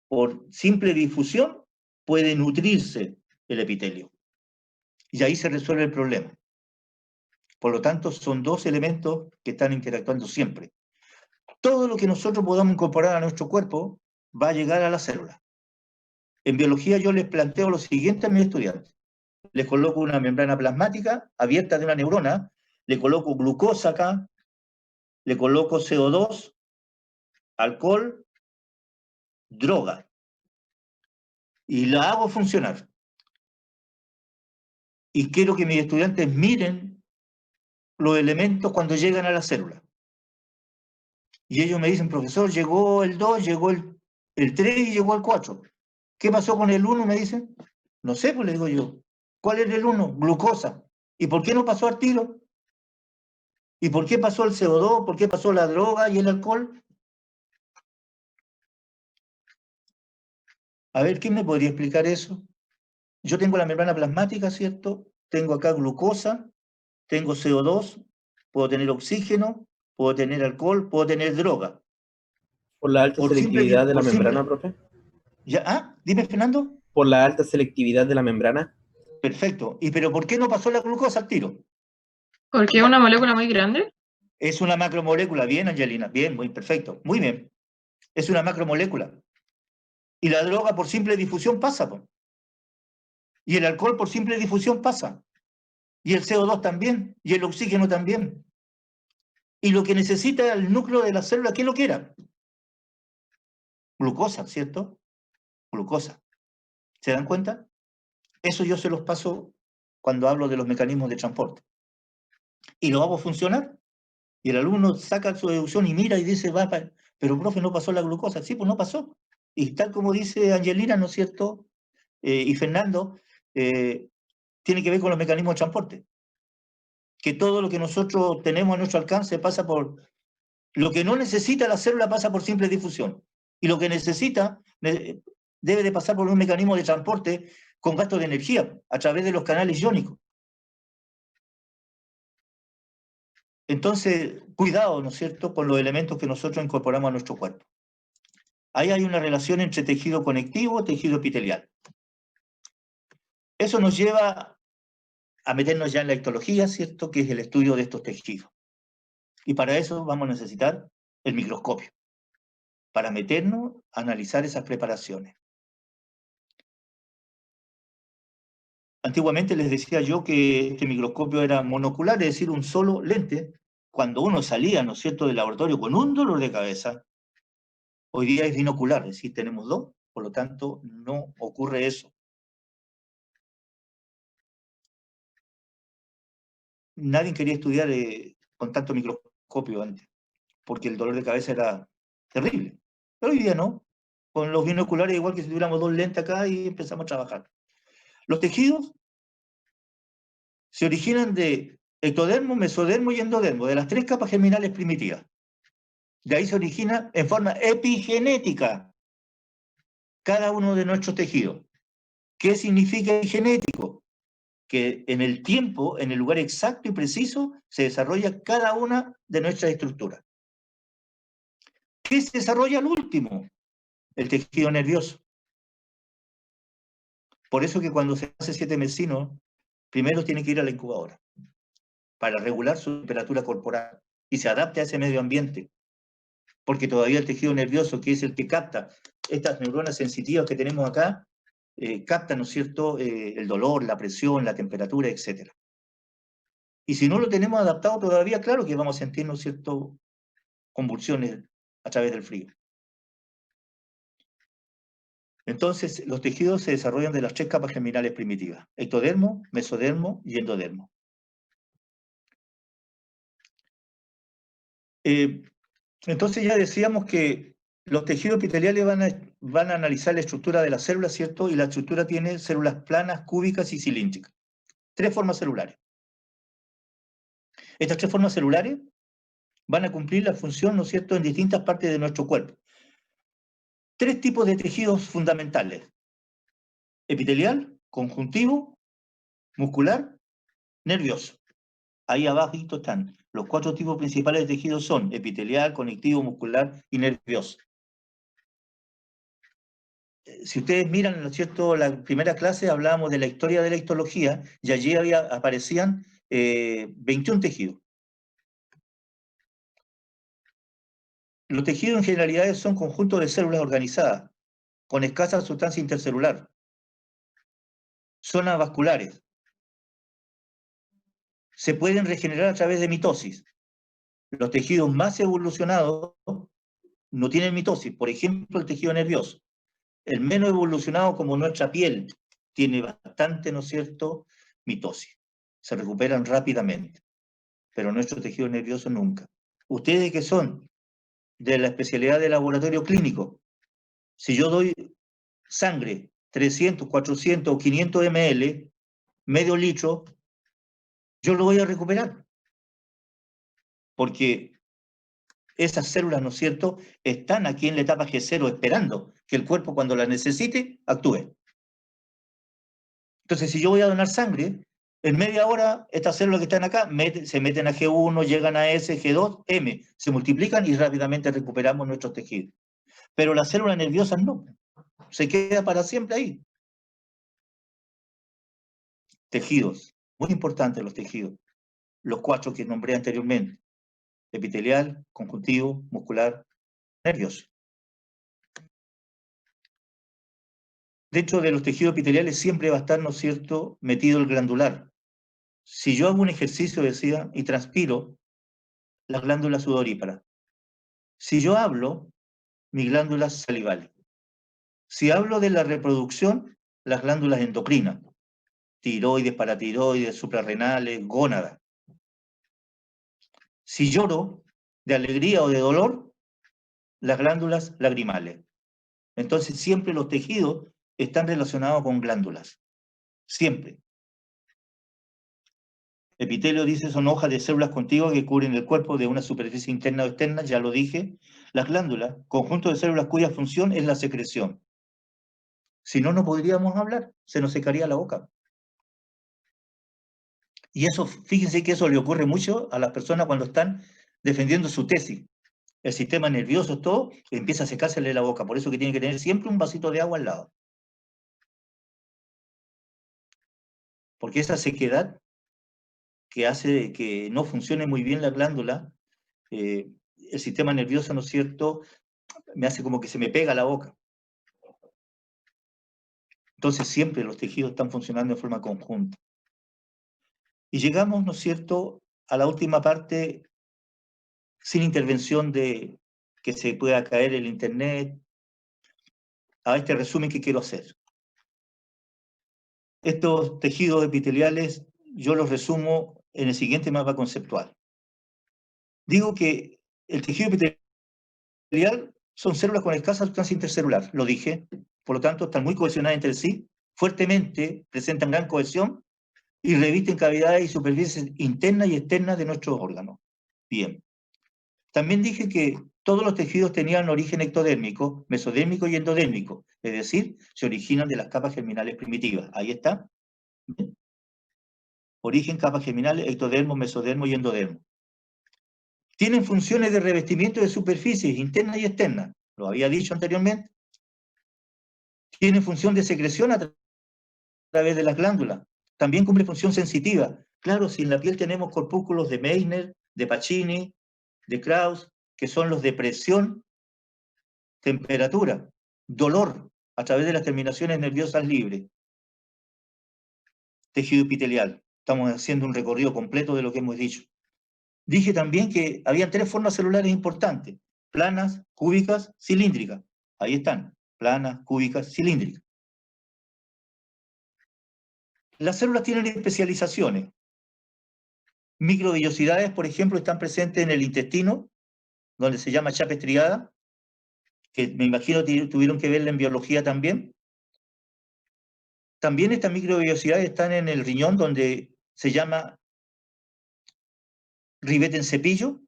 por simple difusión, puede nutrirse el epitelio. Y ahí se resuelve el problema. Por lo tanto, son dos elementos que están interactuando siempre. Todo lo que nosotros podamos incorporar a nuestro cuerpo va a llegar a la célula. En biología yo les planteo lo siguiente a mis estudiantes. le coloco una membrana plasmática abierta de una neurona, le coloco glucosa acá, le coloco CO2, alcohol, droga, y la hago funcionar. Y quiero que mis estudiantes miren los elementos cuando llegan a la célula. Y ellos me dicen, profesor, llegó el 2, llegó el 3 y llegó el 4. ¿Qué pasó con el 1? Me dicen. No sé, pues le digo yo. ¿Cuál es el 1? Glucosa. ¿Y por qué no pasó al tiro? ¿Y por qué pasó el CO2? ¿Por qué pasó la droga y el alcohol? A ver, ¿quién me podría explicar eso? Yo tengo la membrana plasmática, ¿cierto? Tengo acá glucosa, tengo CO2, puedo tener oxígeno, puedo tener alcohol, puedo tener droga. Por la alta selectividad de la membrana, profe. ¿Ya? Dime, Fernando. Por la alta selectividad de la membrana. Perfecto. ¿Pero por qué no pasó la glucosa al tiro? ¿Porque es una molécula muy grande? Es una macromolécula. Bien, Angelina. Bien, muy perfecto. Muy bien. Es una macromolécula. Y la droga por simple difusión pasa, po. Y el alcohol por simple difusión pasa. Y el CO2 también. Y el oxígeno también. Y lo que necesita el núcleo de la célula, ¿qué es lo que era? Glucosa, ¿cierto? Glucosa. ¿Se dan cuenta? Eso yo se los paso cuando hablo de los mecanismos de transporte. Y lo hago funcionar. Y el alumno saca su deducción y mira y dice, pero profe, no pasó la glucosa. Sí, pues no pasó. Y tal como dice Angelina, ¿no es cierto? Y Fernando, tiene que ver con los mecanismos de transporte. Que todo lo que nosotros tenemos a nuestro alcance pasa por... Lo que no necesita la célula pasa por simple difusión. Y lo que necesita debe de pasar por un mecanismo de transporte con gasto de energía a través de los canales iónicos. Entonces, cuidado, ¿no es cierto?, con los elementos que nosotros incorporamos a nuestro cuerpo. Ahí hay una relación entre tejido conectivo y tejido epitelial. Eso nos lleva a meternos ya en la histología, ¿cierto?, que es el estudio de estos tejidos. Y para eso vamos a necesitar el microscopio, para meternos a analizar esas preparaciones. Antiguamente les decía yo que este microscopio era monocular, es decir, un solo lente. Cuando uno salía, ¿no es cierto?, del laboratorio con un dolor de cabeza, hoy día es binocular, es decir, tenemos dos, por lo tanto, no ocurre eso. Nadie quería estudiar con tanto microscopio antes, porque el dolor de cabeza era terrible. Pero hoy día no. Con los binoculares, igual que si tuviéramos dos lentes acá y empezamos a trabajar. Los tejidos se originan de ectodermo, mesodermo y endodermo, de las tres capas germinales primitivas. De ahí se origina en forma epigenética cada uno de nuestros tejidos. ¿Qué significa epigenético? Que en el tiempo, en el lugar exacto y preciso, se desarrolla cada una de nuestras estructuras. ¿Qué se desarrolla al último? El tejido nervioso. Por eso que cuando se hace 7 mesinos, primero tiene que ir a la incubadora para regular su temperatura corporal y se adapte a ese medio ambiente. Porque todavía el tejido nervioso, que es el que capta estas neuronas sensitivas que tenemos acá, capta, ¿no es cierto?, el dolor, la presión, la temperatura, etc. Y si no lo tenemos adaptado todavía, claro que vamos a sentir, ¿no es cierto?, convulsiones a través del frío. Entonces, los tejidos se desarrollan de las tres capas germinales primitivas: ectodermo, mesodermo y endodermo. Entonces ya decíamos que los tejidos epiteliales van a analizar la estructura de las células, ¿cierto? Y la estructura tiene células planas, cúbicas y cilíndricas. Tres formas celulares. Estas tres formas celulares van a cumplir la función, ¿no es cierto?, en distintas partes de nuestro cuerpo. Tres tipos de tejidos fundamentales: epitelial, conjuntivo, muscular, nervioso. Ahí abajo están los cuatro tipos principales de tejidos: son epitelial, conectivo, muscular y nervioso. Si ustedes miran, ¿no es cierto?, la primera clase hablábamos de la historia de la histología y allí aparecían 21 tejidos. Los tejidos en generalidad son conjuntos de células organizadas, con escasa sustancia intercelular. Zonas vasculares, se pueden regenerar a través de mitosis. Los tejidos más evolucionados no tienen mitosis, por ejemplo, el tejido nervioso. El menos evolucionado, como nuestra piel, tiene bastante, ¿no es cierto?, mitosis. Se recuperan rápidamente, pero nuestro tejido nervioso nunca. Ustedes que son de la especialidad de laboratorio clínico, si yo doy sangre, 300, 400 o 500 ml, medio litro, yo lo voy a recuperar. Porque esas células, ¿no es cierto?, están aquí en la etapa G0 esperando que el cuerpo, cuando las necesite, actúe. Entonces, si yo voy a donar sangre, en media hora, estas células que están acá se meten a G1, llegan a S, G2, M, se multiplican y rápidamente recuperamos nuestros tejidos. Pero las células nerviosas no, se queda para siempre ahí. Tejidos, muy importantes los tejidos, los 4 que nombré anteriormente: epitelial, conjuntivo, muscular, nervioso. Dentro de los tejidos epiteliales siempre va a estar, ¿no es cierto?, metido el glandular. Si yo hago un ejercicio, decía, y transpiro, las glándulas sudoríparas. Si yo hablo, mis glándulas salivales. Si hablo de la reproducción, las glándulas endocrinas, tiroides, paratiroides, suprarrenales, gónadas. Si lloro de alegría o de dolor, las glándulas lagrimales. Entonces siempre los tejidos están relacionados con glándulas. Siempre. Epitelio, dice, son hojas de células contiguas que cubren el cuerpo de una superficie interna o externa, ya lo dije. Las glándulas, conjunto de células cuya función es la secreción. Si no, no podríamos hablar, se nos secaría la boca. Y eso, fíjense que eso le ocurre mucho a las personas cuando están defendiendo su tesis. El sistema nervioso, todo, empieza a secársele la boca. Por eso que tiene que tener siempre un vasito de agua al lado. Porque esa sequedad que hace que no funcione muy bien la glándula, el sistema nervioso, ¿no es cierto?, me hace como que se me pega la boca. Entonces siempre los tejidos están funcionando de forma conjunta. Y llegamos, ¿no es cierto?, a la última parte, sin intervención de que se pueda caer el internet, a este resumen que quiero hacer. Estos tejidos epiteliales yo los resumo en el siguiente mapa conceptual. Digo que el tejido epitelial son células con escasa sustancia intercelular, lo dije, por lo tanto están muy cohesionadas entre sí, fuertemente, presentan gran cohesión y revisten cavidades y superficies internas y externas de nuestros órganos. Bien. También dije que todos los tejidos tenían origen ectodérmico, mesodérmico y endodérmico, es decir, se originan de las capas germinales primitivas. Ahí está. Bien. Origen, capas germinales, ectodermo, mesodermo y endodermo. Tienen funciones de revestimiento de superficies internas y externas, lo había dicho anteriormente. Tienen función de secreción a través de las glándulas. También cumple función sensitiva. Claro, si en la piel tenemos corpúsculos de Meissner, de Pacini, de Krauss, que son los de presión, temperatura, dolor, a través de las terminaciones nerviosas libres. Tejido epitelial. Estamos haciendo un recorrido completo de lo que hemos dicho. Dije también que había 3 formas celulares importantes: planas, cúbicas, cilíndricas. Ahí están, planas, cúbicas, cilíndricas. Las células tienen especializaciones. Microvellosidades, por ejemplo, están presentes en el intestino, donde se llama chapa estriada, que me imagino tuvieron que verla en biología también. También estas microvellosidades están en el riñón, donde se llama ribete en cepillo.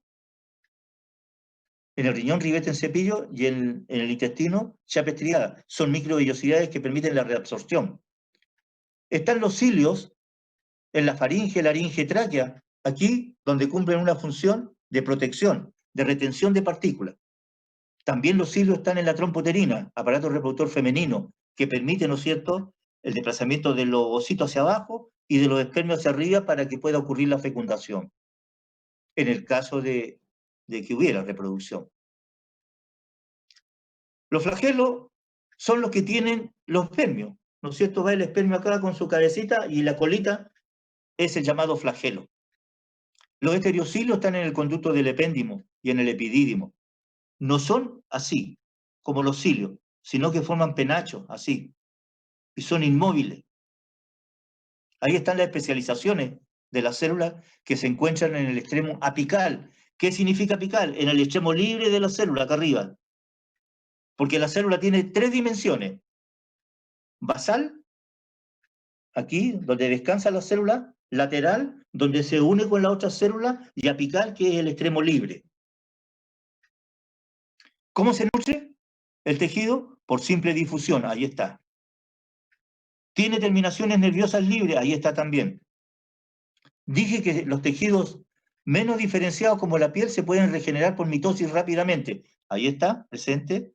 En el riñón, ribete en cepillo, y en el intestino, chapa estriada. Son microvellosidades que permiten la reabsorción. Están los cilios en la faringe, laringe, tráquea, aquí donde cumplen una función de protección, de retención de partículas. También los cilios están en la trompa uterina, aparato reproductor femenino, que permite, ¿no es cierto?, el desplazamiento de los ovocitos hacia abajo y de los espermios hacia arriba para que pueda ocurrir la fecundación, en el caso de que hubiera reproducción. Los flagelos son los que tienen los espermios, ¿no es cierto? Va el espermio acá con su cabecita y la colita es el llamado flagelo. Los estereocilios están en el conducto del epéndimo y en el epidídimo. No son así, como los cilios, sino que forman penachos, así, y son inmóviles. Ahí están las especializaciones de las células que se encuentran en el extremo apical. ¿Qué significa apical? En el extremo libre de la célula, acá arriba. Porque la célula tiene 3 dimensiones. Basal, aquí, donde descansa la célula, lateral, donde se une con la otra célula, y apical, que es el extremo libre. ¿Cómo se nutre el tejido? Por simple difusión, ahí está. ¿Tiene terminaciones nerviosas libres? Ahí está también. Dije que los tejidos menos diferenciados como la piel se pueden regenerar por mitosis rápidamente. Ahí está, presente.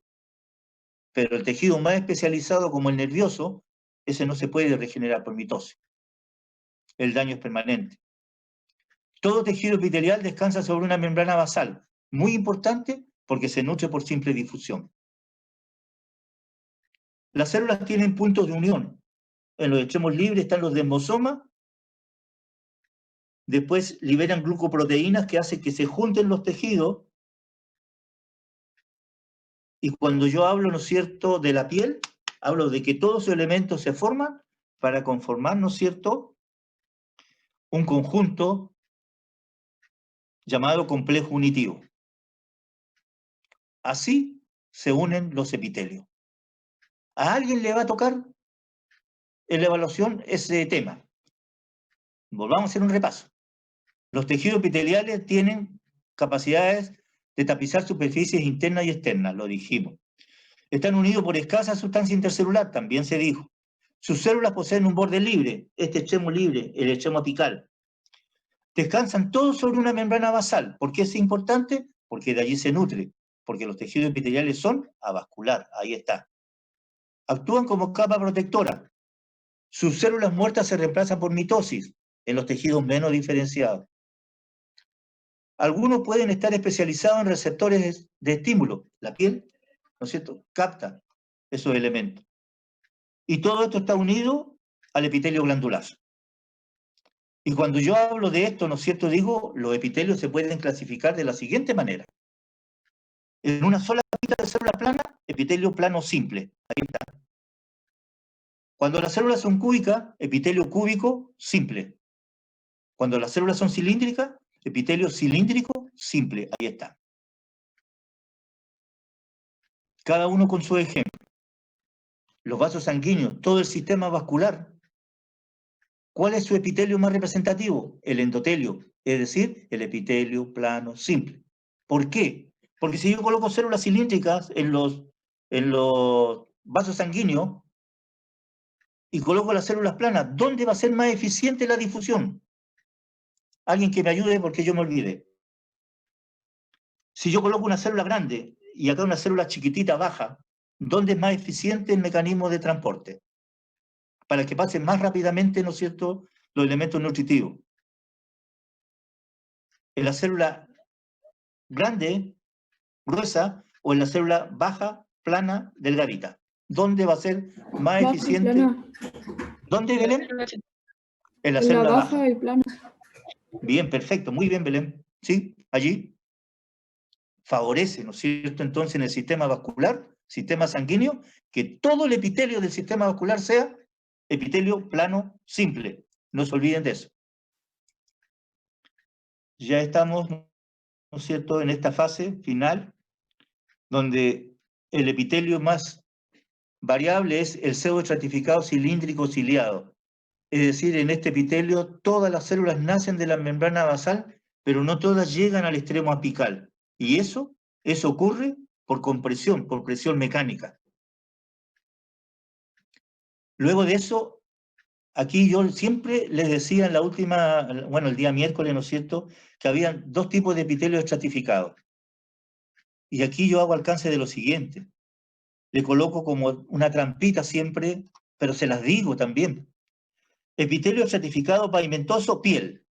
Pero el tejido más especializado como el nervioso, ese no se puede regenerar por mitosis. El daño es permanente. Todo tejido epitelial descansa sobre una membrana basal, muy importante porque se nutre por simple difusión. Las células tienen puntos de unión. En los extremos libres están los desmosomas. Después liberan glucoproteínas que hacen que se junten los tejidos. Y cuando yo hablo, ¿no es cierto?, de la piel, hablo de que todos los elementos se forman para conformar, ¿no es cierto?, un conjunto llamado complejo unitivo. Así se unen los epitelios. ¿A alguien le va a tocar en la evaluación ese tema? Volvamos a hacer un repaso. Los tejidos epiteliales tienen capacidades de tapizar superficies internas y externas, lo dijimos. Están unidos por escasa sustancia intercelular, también se dijo. Sus células poseen un borde libre, este extremo libre, el extremo apical. Descansan todos sobre una membrana basal. ¿Por qué es importante? Porque de allí se nutre, porque los tejidos epiteliales son avascular, ahí está. Actúan como capa protectora. Sus células muertas se reemplazan por mitosis en los tejidos menos diferenciados. Algunos pueden estar especializados en receptores de estímulo. La piel, ¿no es cierto?, capta esos elementos. Y todo esto está unido al epitelio glandular. Y cuando yo hablo de esto, ¿no es cierto?, digo, los epitelios se pueden clasificar de la siguiente manera. En una sola capita de célula plana, epitelio plano simple. Ahí está. Cuando las células son cúbicas, epitelio cúbico simple. Cuando las células son cilíndricas, epitelio cilíndrico simple. Ahí está. Cada uno con su ejemplo. Los vasos sanguíneos, todo el sistema vascular. ¿Cuál es su epitelio más representativo? El endotelio, es decir, el epitelio plano simple. ¿Por qué? Porque si yo coloco células cilíndricas en los vasos sanguíneos y coloco las células planas, ¿dónde va a ser más eficiente la difusión? Alguien que me ayude porque yo me olvidé. Si yo coloco una célula grande y acá una célula chiquitita baja, ¿dónde es más eficiente el mecanismo de transporte? Para que pasen más rápidamente, ¿no es cierto?, los elementos nutritivos. En la célula grande, gruesa, o en la célula baja, plana, delgadita. ¿Dónde va a ser más Baja y eficiente? plana. ¿Dónde, Belén? En la En la célula baja baja. y plana. Bien, perfecto, muy bien, Belén. ¿Sí? Allí favorece, ¿no es cierto?, entonces en el sistema vascular, sistema sanguíneo, que todo el epitelio del sistema vascular sea epitelio plano simple. No se olviden de eso. Ya estamos, ¿no es cierto?, en esta fase final, donde el epitelio más variable es el pseudoestratificado cilíndrico ciliado. Es decir, en este epitelio todas las células nacen de la membrana basal, pero no todas llegan al extremo apical. Y eso ocurre por compresión, por presión mecánica. Luego de eso, aquí yo siempre les decía en la última, bueno, el día miércoles, ¿no es cierto?, que había 2 tipos de epitelio estratificados. Y aquí yo hago alcance de lo siguiente. Le coloco como una trampita siempre, pero se las digo también. Epitelio estratificado pavimentoso, piel.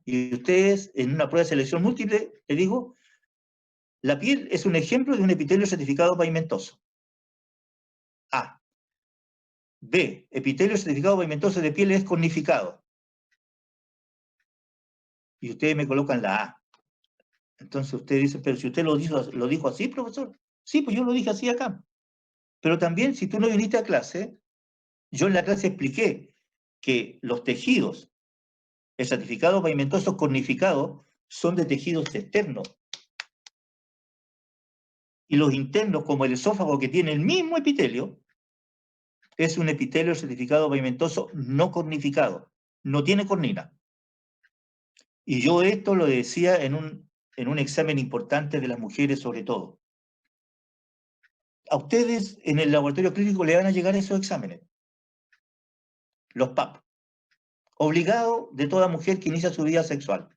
Y ustedes, en una prueba de selección múltiple, le digo, la piel es un ejemplo de un epitelio estratificado pavimentoso. A. B. Epitelio estratificado pavimentoso de piel es cornificado. y ustedes me colocan la A. Entonces usted dice, pero si usted lo dijo así, profesor. Sí, pues yo lo dije así acá. Pero también, si tú no viniste a clase, yo en la clase expliqué que los tejidos estratificados pavimentosos cornificados son de tejidos externos. Y los internos, como el esófago que tiene el mismo epitelio, es un epitelio estratificado pavimentoso no cornificado. No tiene cornina. Y yo esto lo decía en un examen importante de las mujeres sobre todo. A ustedes en el laboratorio clínico le van a llegar esos exámenes. Los PAP. Obligado de toda mujer que inicia su vida sexual.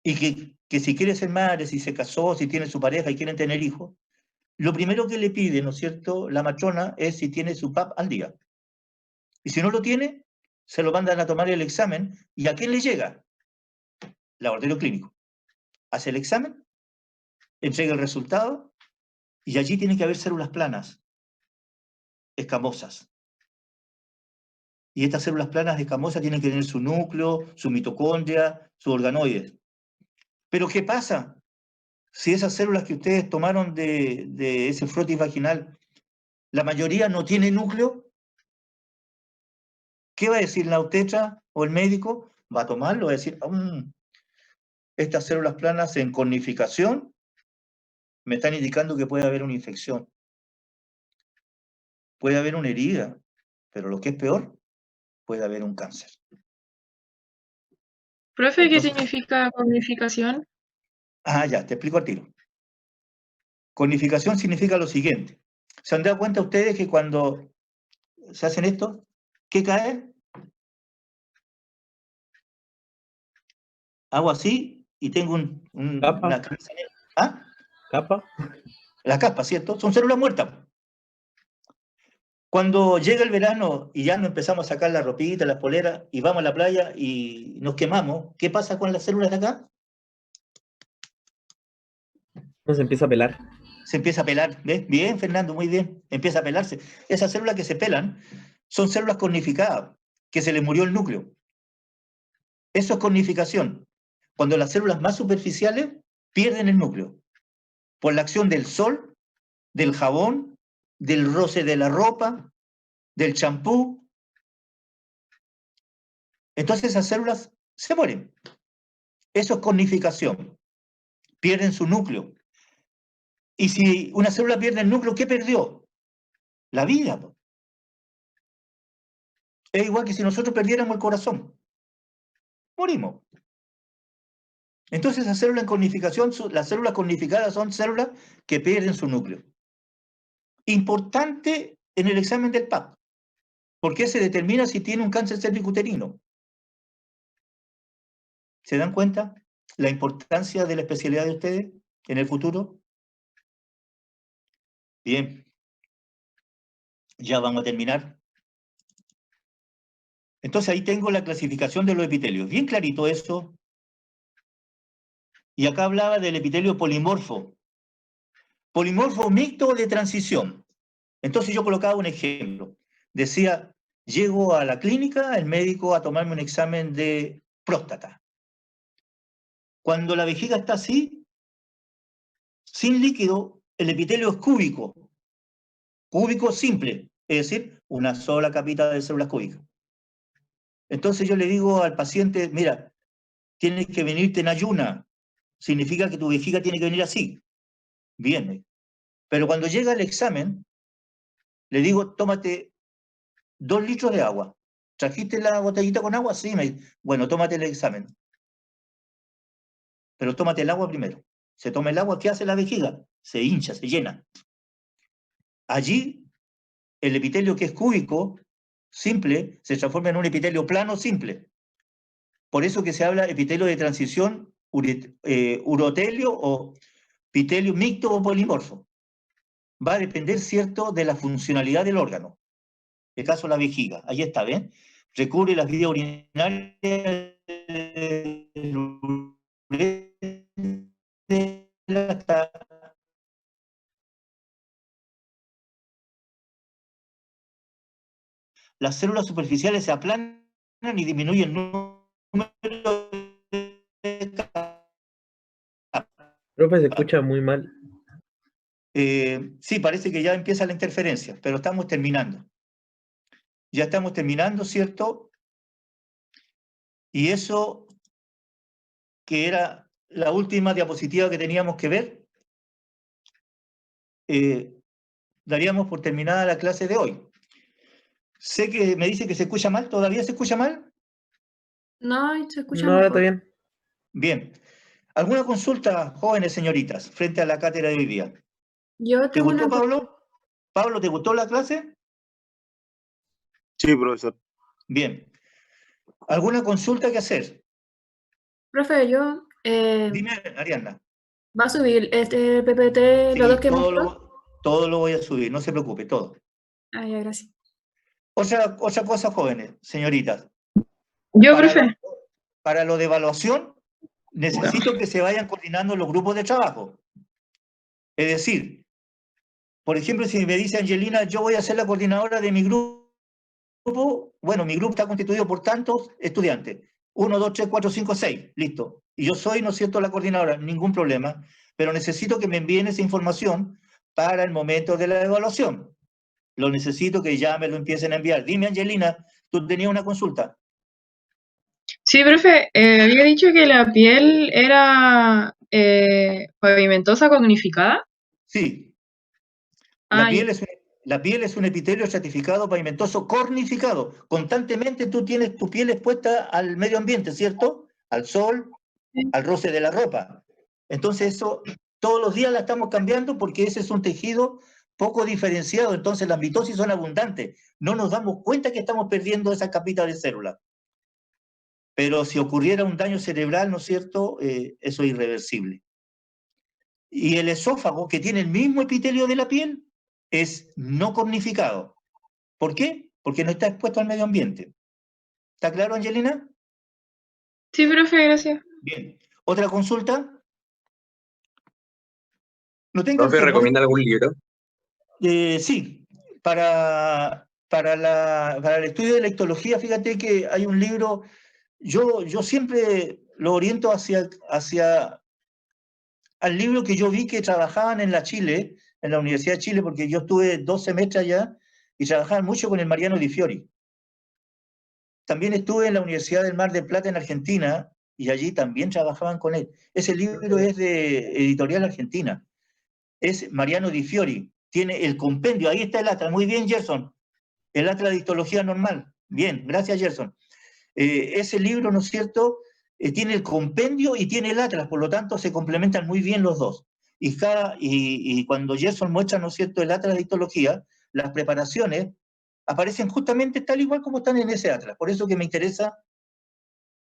Y que si quiere ser madre, si se casó, si tiene su pareja y quieren tener hijos, lo primero que le pide, ¿no es cierto?, la matrona es si tiene su PAP al día. Y si no lo tiene, se lo mandan a tomar el examen. ¿Y a quién le llega? Laboratorio clínico. Hace el examen, entrega el resultado, y allí tiene que haber células planas, escamosas. Y estas células planas escamosas tienen que tener su núcleo, su mitocondria, sus organoides. Pero ¿qué pasa? Si esas células que ustedes tomaron de ese frotis vaginal, la mayoría no tiene núcleo, ¿qué va a decir la obstetra o el médico? Va a tomarlo, va a decir, estas células planas en cornificación me están indicando que puede haber una infección. Puede haber una herida, pero lo que es peor, puede haber un cáncer. Profe, ¿qué Entonces, significa cornificación? ya, te explico al tiro. Cornificación significa lo siguiente. ¿Se han dado cuenta ustedes que cuando se hacen esto, qué cae? Hago así y tengo Capa. una... ¿Ah? Capa. La caspa, ¿cierto? Son células muertas. Cuando llega el verano y ya nos empezamos a sacar la ropita, las poleras, y vamos a la playa y nos quemamos, ¿qué pasa con las células de acá? No se empieza a pelar. Se empieza a pelar, ¿ves? Bien, Fernando, muy bien. Empieza a pelarse. Esas células que se pelan son células cornificadas, que se les murió el núcleo. Eso es cornificación. Cuando las células más superficiales pierden el núcleo, por la acción del sol, del jabón, del roce de la ropa, del champú. Entonces esas células se mueren. Eso es cornificación. Pierden su núcleo. Y si una célula pierde el núcleo, ¿qué perdió? La vida. Es igual que si nosotros perdiéramos el corazón. Morimos. Entonces las células en cornificación, las células cornificadas son células que pierden su núcleo. Importante en el examen del PAP, porque se determina si tiene un cáncer cervicuterino. ¿Se dan cuenta la importancia de la especialidad de ustedes en el futuro? Bien. Ya vamos a terminar. Entonces ahí tengo la clasificación de los epitelios. Bien clarito eso. Y acá hablaba del epitelio polimorfo. Polimorfo mixto o de transición. Entonces yo colocaba un ejemplo. Decía, llego a la clínica, el médico a tomarme un examen de próstata. Cuando la vejiga está así, sin líquido, el epitelio es cúbico. Cúbico simple, es decir, una sola capita de células cúbicas. Entonces yo le digo al paciente, mira, tienes que venirte en ayuna. Significa que tu vejiga tiene que venir así. Bien. Pero cuando llega el examen, le digo, tómate 2 litros de agua. ¿Trajiste la botellita con agua? Sí. Bueno, tómate el examen. Pero tómate el agua primero. Se toma el agua, ¿qué hace la vejiga? Se hincha, se llena. Allí, el epitelio que es cúbico, simple, se transforma en un epitelio plano simple. Por eso que se habla epitelio de transición, urotelio o epitelio mixto o polimorfo. Va a depender, ¿cierto?, de la funcionalidad del órgano. En el caso de la vejiga, ahí está, ¿ven? Recubre las vías urinarias hasta las células superficiales se aplanan y disminuyen el número Profe, se escucha muy mal. Sí, parece que ya empieza la interferencia, pero estamos terminando. Ya estamos terminando, ¿cierto? Y eso, que era la última diapositiva que teníamos que ver, daríamos por terminada la clase de hoy. Sé que me dice que se escucha mal, ¿todavía se escucha mal? No, se escucha No, ahora está mejor. bien. Bien. ¿Alguna consulta, jóvenes señoritas, frente a la cátedra de hoy día? Yo ¿Te tengo gustó, una... Pablo? ¿Pablo, te gustó la clase? Sí, profesor. Bien. ¿Alguna consulta que hacer? Profe, yo... Dime, Ariana. ¿va a subir este PPT, los dos Sí, que mostró? todo lo voy a subir, no se preocupe, todo. Ah, ya, gracias. Otra cosa, jóvenes, señoritas. Yo, Para profe. para lo de evaluación, necesito que se vayan coordinando los grupos de trabajo. Es decir, por ejemplo, si me dice Angelina, yo voy a ser la coordinadora de mi grupo, bueno, mi grupo está constituido por tantos estudiantes. 1, 2, 3, 4, 5, 6, listo. Y yo soy, ¿no es cierto?, la coordinadora, ningún problema, pero necesito que me envíen esa información para el momento de la evaluación. Lo necesito que ya me lo empiecen a enviar. Dime, Angelina, tú tenías una consulta. Sí, profe, había dicho que la piel era pavimentosa cognificada. Sí, Ah, ya. la piel es un epitelio estratificado pavimentoso cornificado. Constantemente tú tienes tu piel expuesta al medio ambiente, ¿cierto? Al sol, al roce de la ropa. Entonces eso todos los días la estamos cambiando porque ese es un tejido poco diferenciado, entonces las mitosis son abundantes. No nos damos cuenta que estamos perdiendo esa capita de células. Pero si ocurriera un daño cerebral, ¿no es cierto? Eso es irreversible. Y el esófago, que tiene el mismo epitelio de la piel, es no cornificado. ¿Por qué? Porque no está expuesto al medio ambiente. ¿Está claro, Angelina? Sí, profe, gracias. Bien. ¿Otra consulta? No tengan Profe, temor. ¿recomienda algún libro? Sí, para el estudio de la histología, fíjate que hay un libro, yo siempre lo oriento hacia al libro que yo vi que trabajaban en la Universidad de Chile, porque yo estuve 2 semestres allá y trabajaban mucho con el Mariano Di Fiori. También estuve en la Universidad del Mar del Plata en Argentina y allí también trabajaban con él. Ese libro es de Editorial Argentina. Es Mariano Di Fiori. Tiene el compendio, ahí está el atlas. Muy bien, Gerson. El atlas de histología normal. Bien, gracias, Gerson. Ese libro, ¿no es cierto?, tiene el compendio y tiene el atlas, por lo tanto se complementan muy bien los dos. Y cuando Gerson muestra, ¿no es cierto?, el atlas de histología, las preparaciones aparecen justamente tal igual como están en ese atlas. Por eso que me interesa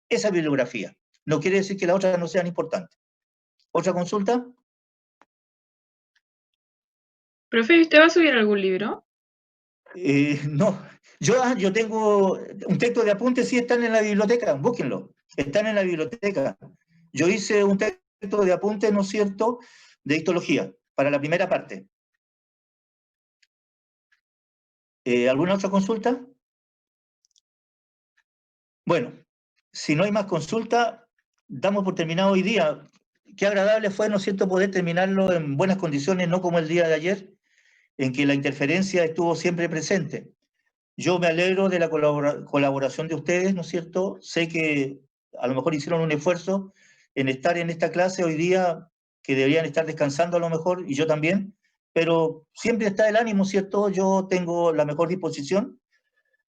esa bibliografía. No quiere decir que las otras no sean importantes. ¿Otra consulta? Profe, ¿usted va a subir algún libro? No, yo tengo un texto de apuntes, sí están en la biblioteca, búsquenlo, están en la biblioteca. Yo hice un texto de apuntes, ¿no es cierto?, de histología, para la primera parte. ¿Alguna otra consulta? Bueno, si no hay más consulta, damos por terminado hoy día. Qué agradable fue, ¿no es cierto?, poder terminarlo en buenas condiciones, no como el día de ayer, en que la interferencia estuvo siempre presente. Yo me alegro de la colaboración de ustedes, ¿no es cierto? Sé que a lo mejor hicieron un esfuerzo en estar en esta clase hoy día, que deberían estar descansando a lo mejor, y yo también, pero siempre está el ánimo, ¿cierto? Yo tengo la mejor disposición.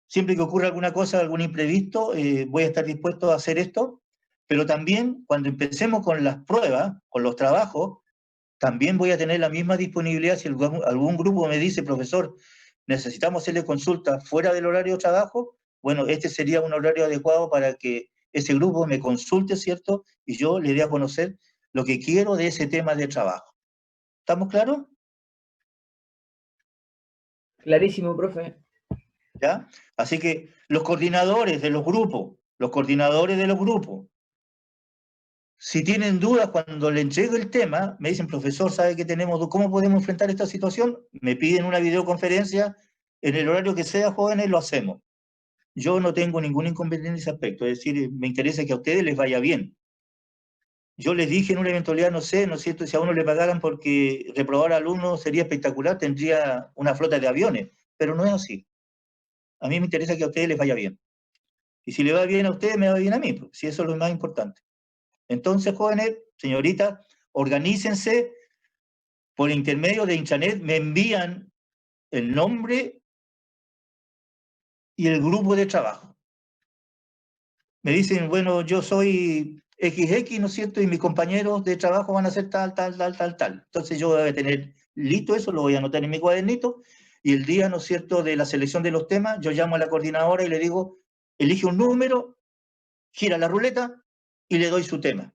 Siempre que ocurra alguna cosa, algún imprevisto, voy a estar dispuesto a hacer esto, pero también cuando empecemos con las pruebas, con los trabajos, también voy a tener la misma disponibilidad si algún grupo me dice, profesor, necesitamos hacerle consulta fuera del horario de trabajo, bueno, este sería un horario adecuado para que ese grupo me consulte, ¿cierto? Y yo le dé a conocer lo que quiero de ese tema de trabajo. ¿Estamos claros? Clarísimo, profe. ¿Ya? Así que los coordinadores de los grupos, si tienen dudas cuando le entrego el tema, me dicen, profesor, ¿sabe que tenemos? ¿Cómo podemos enfrentar esta situación? Me piden una videoconferencia, en el horario que sea, jóvenes, lo hacemos. Yo no tengo ningún inconveniente en ese aspecto, es decir, me interesa que a ustedes les vaya bien. Yo les dije en una eventualidad, no sé, ¿no es cierto? Si a uno le pagaran porque reprobar a alumnos sería espectacular, tendría una flota de aviones, pero no es así. A mí me interesa que a ustedes les vaya bien. Y si le va bien a ustedes, me va bien a mí, pues, si eso es lo más importante. Entonces, jóvenes, señoritas, organícense por intermedio de intranet, me envían el nombre y el grupo de trabajo. Me dicen, bueno, yo soy XX, ¿no es cierto? Y mis compañeros de trabajo van a hacer tal. Entonces yo voy a tener listo eso, lo voy a anotar en mi cuadernito, y el día, ¿no es cierto?, de la selección de los temas, yo llamo a la coordinadora y le digo, elige un número, gira la ruleta y le doy su tema.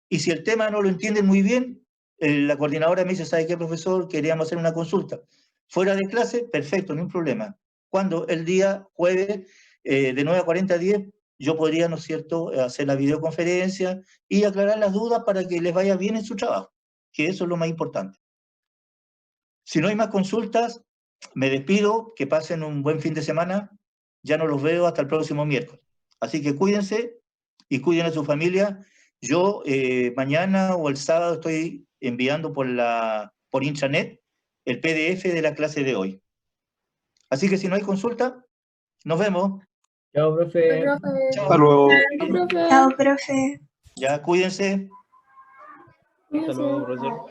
Y si el tema no lo entienden muy bien, la coordinadora me dice, ¿sabe qué, profesor? Queríamos hacer una consulta. Fuera de clase, perfecto, no hay problema. Cuando el día jueves, de 9 a 40 a 10, yo podría, ¿no es cierto?, hacer la videoconferencia y aclarar las dudas para que les vaya bien en su trabajo, que eso es lo más importante. Si no hay más consultas, me despido, que pasen un buen fin de semana, ya no los veo hasta el próximo miércoles. Así que cuídense y cuiden a su familia. Yo mañana o el sábado estoy enviando por intranet el PDF de la clase de hoy. Así que si no hay consulta, nos vemos. Chao, profe. Chao. Hasta luego. Profe. Chao, profe. Ya, cuídense. Hasta luego, profesor.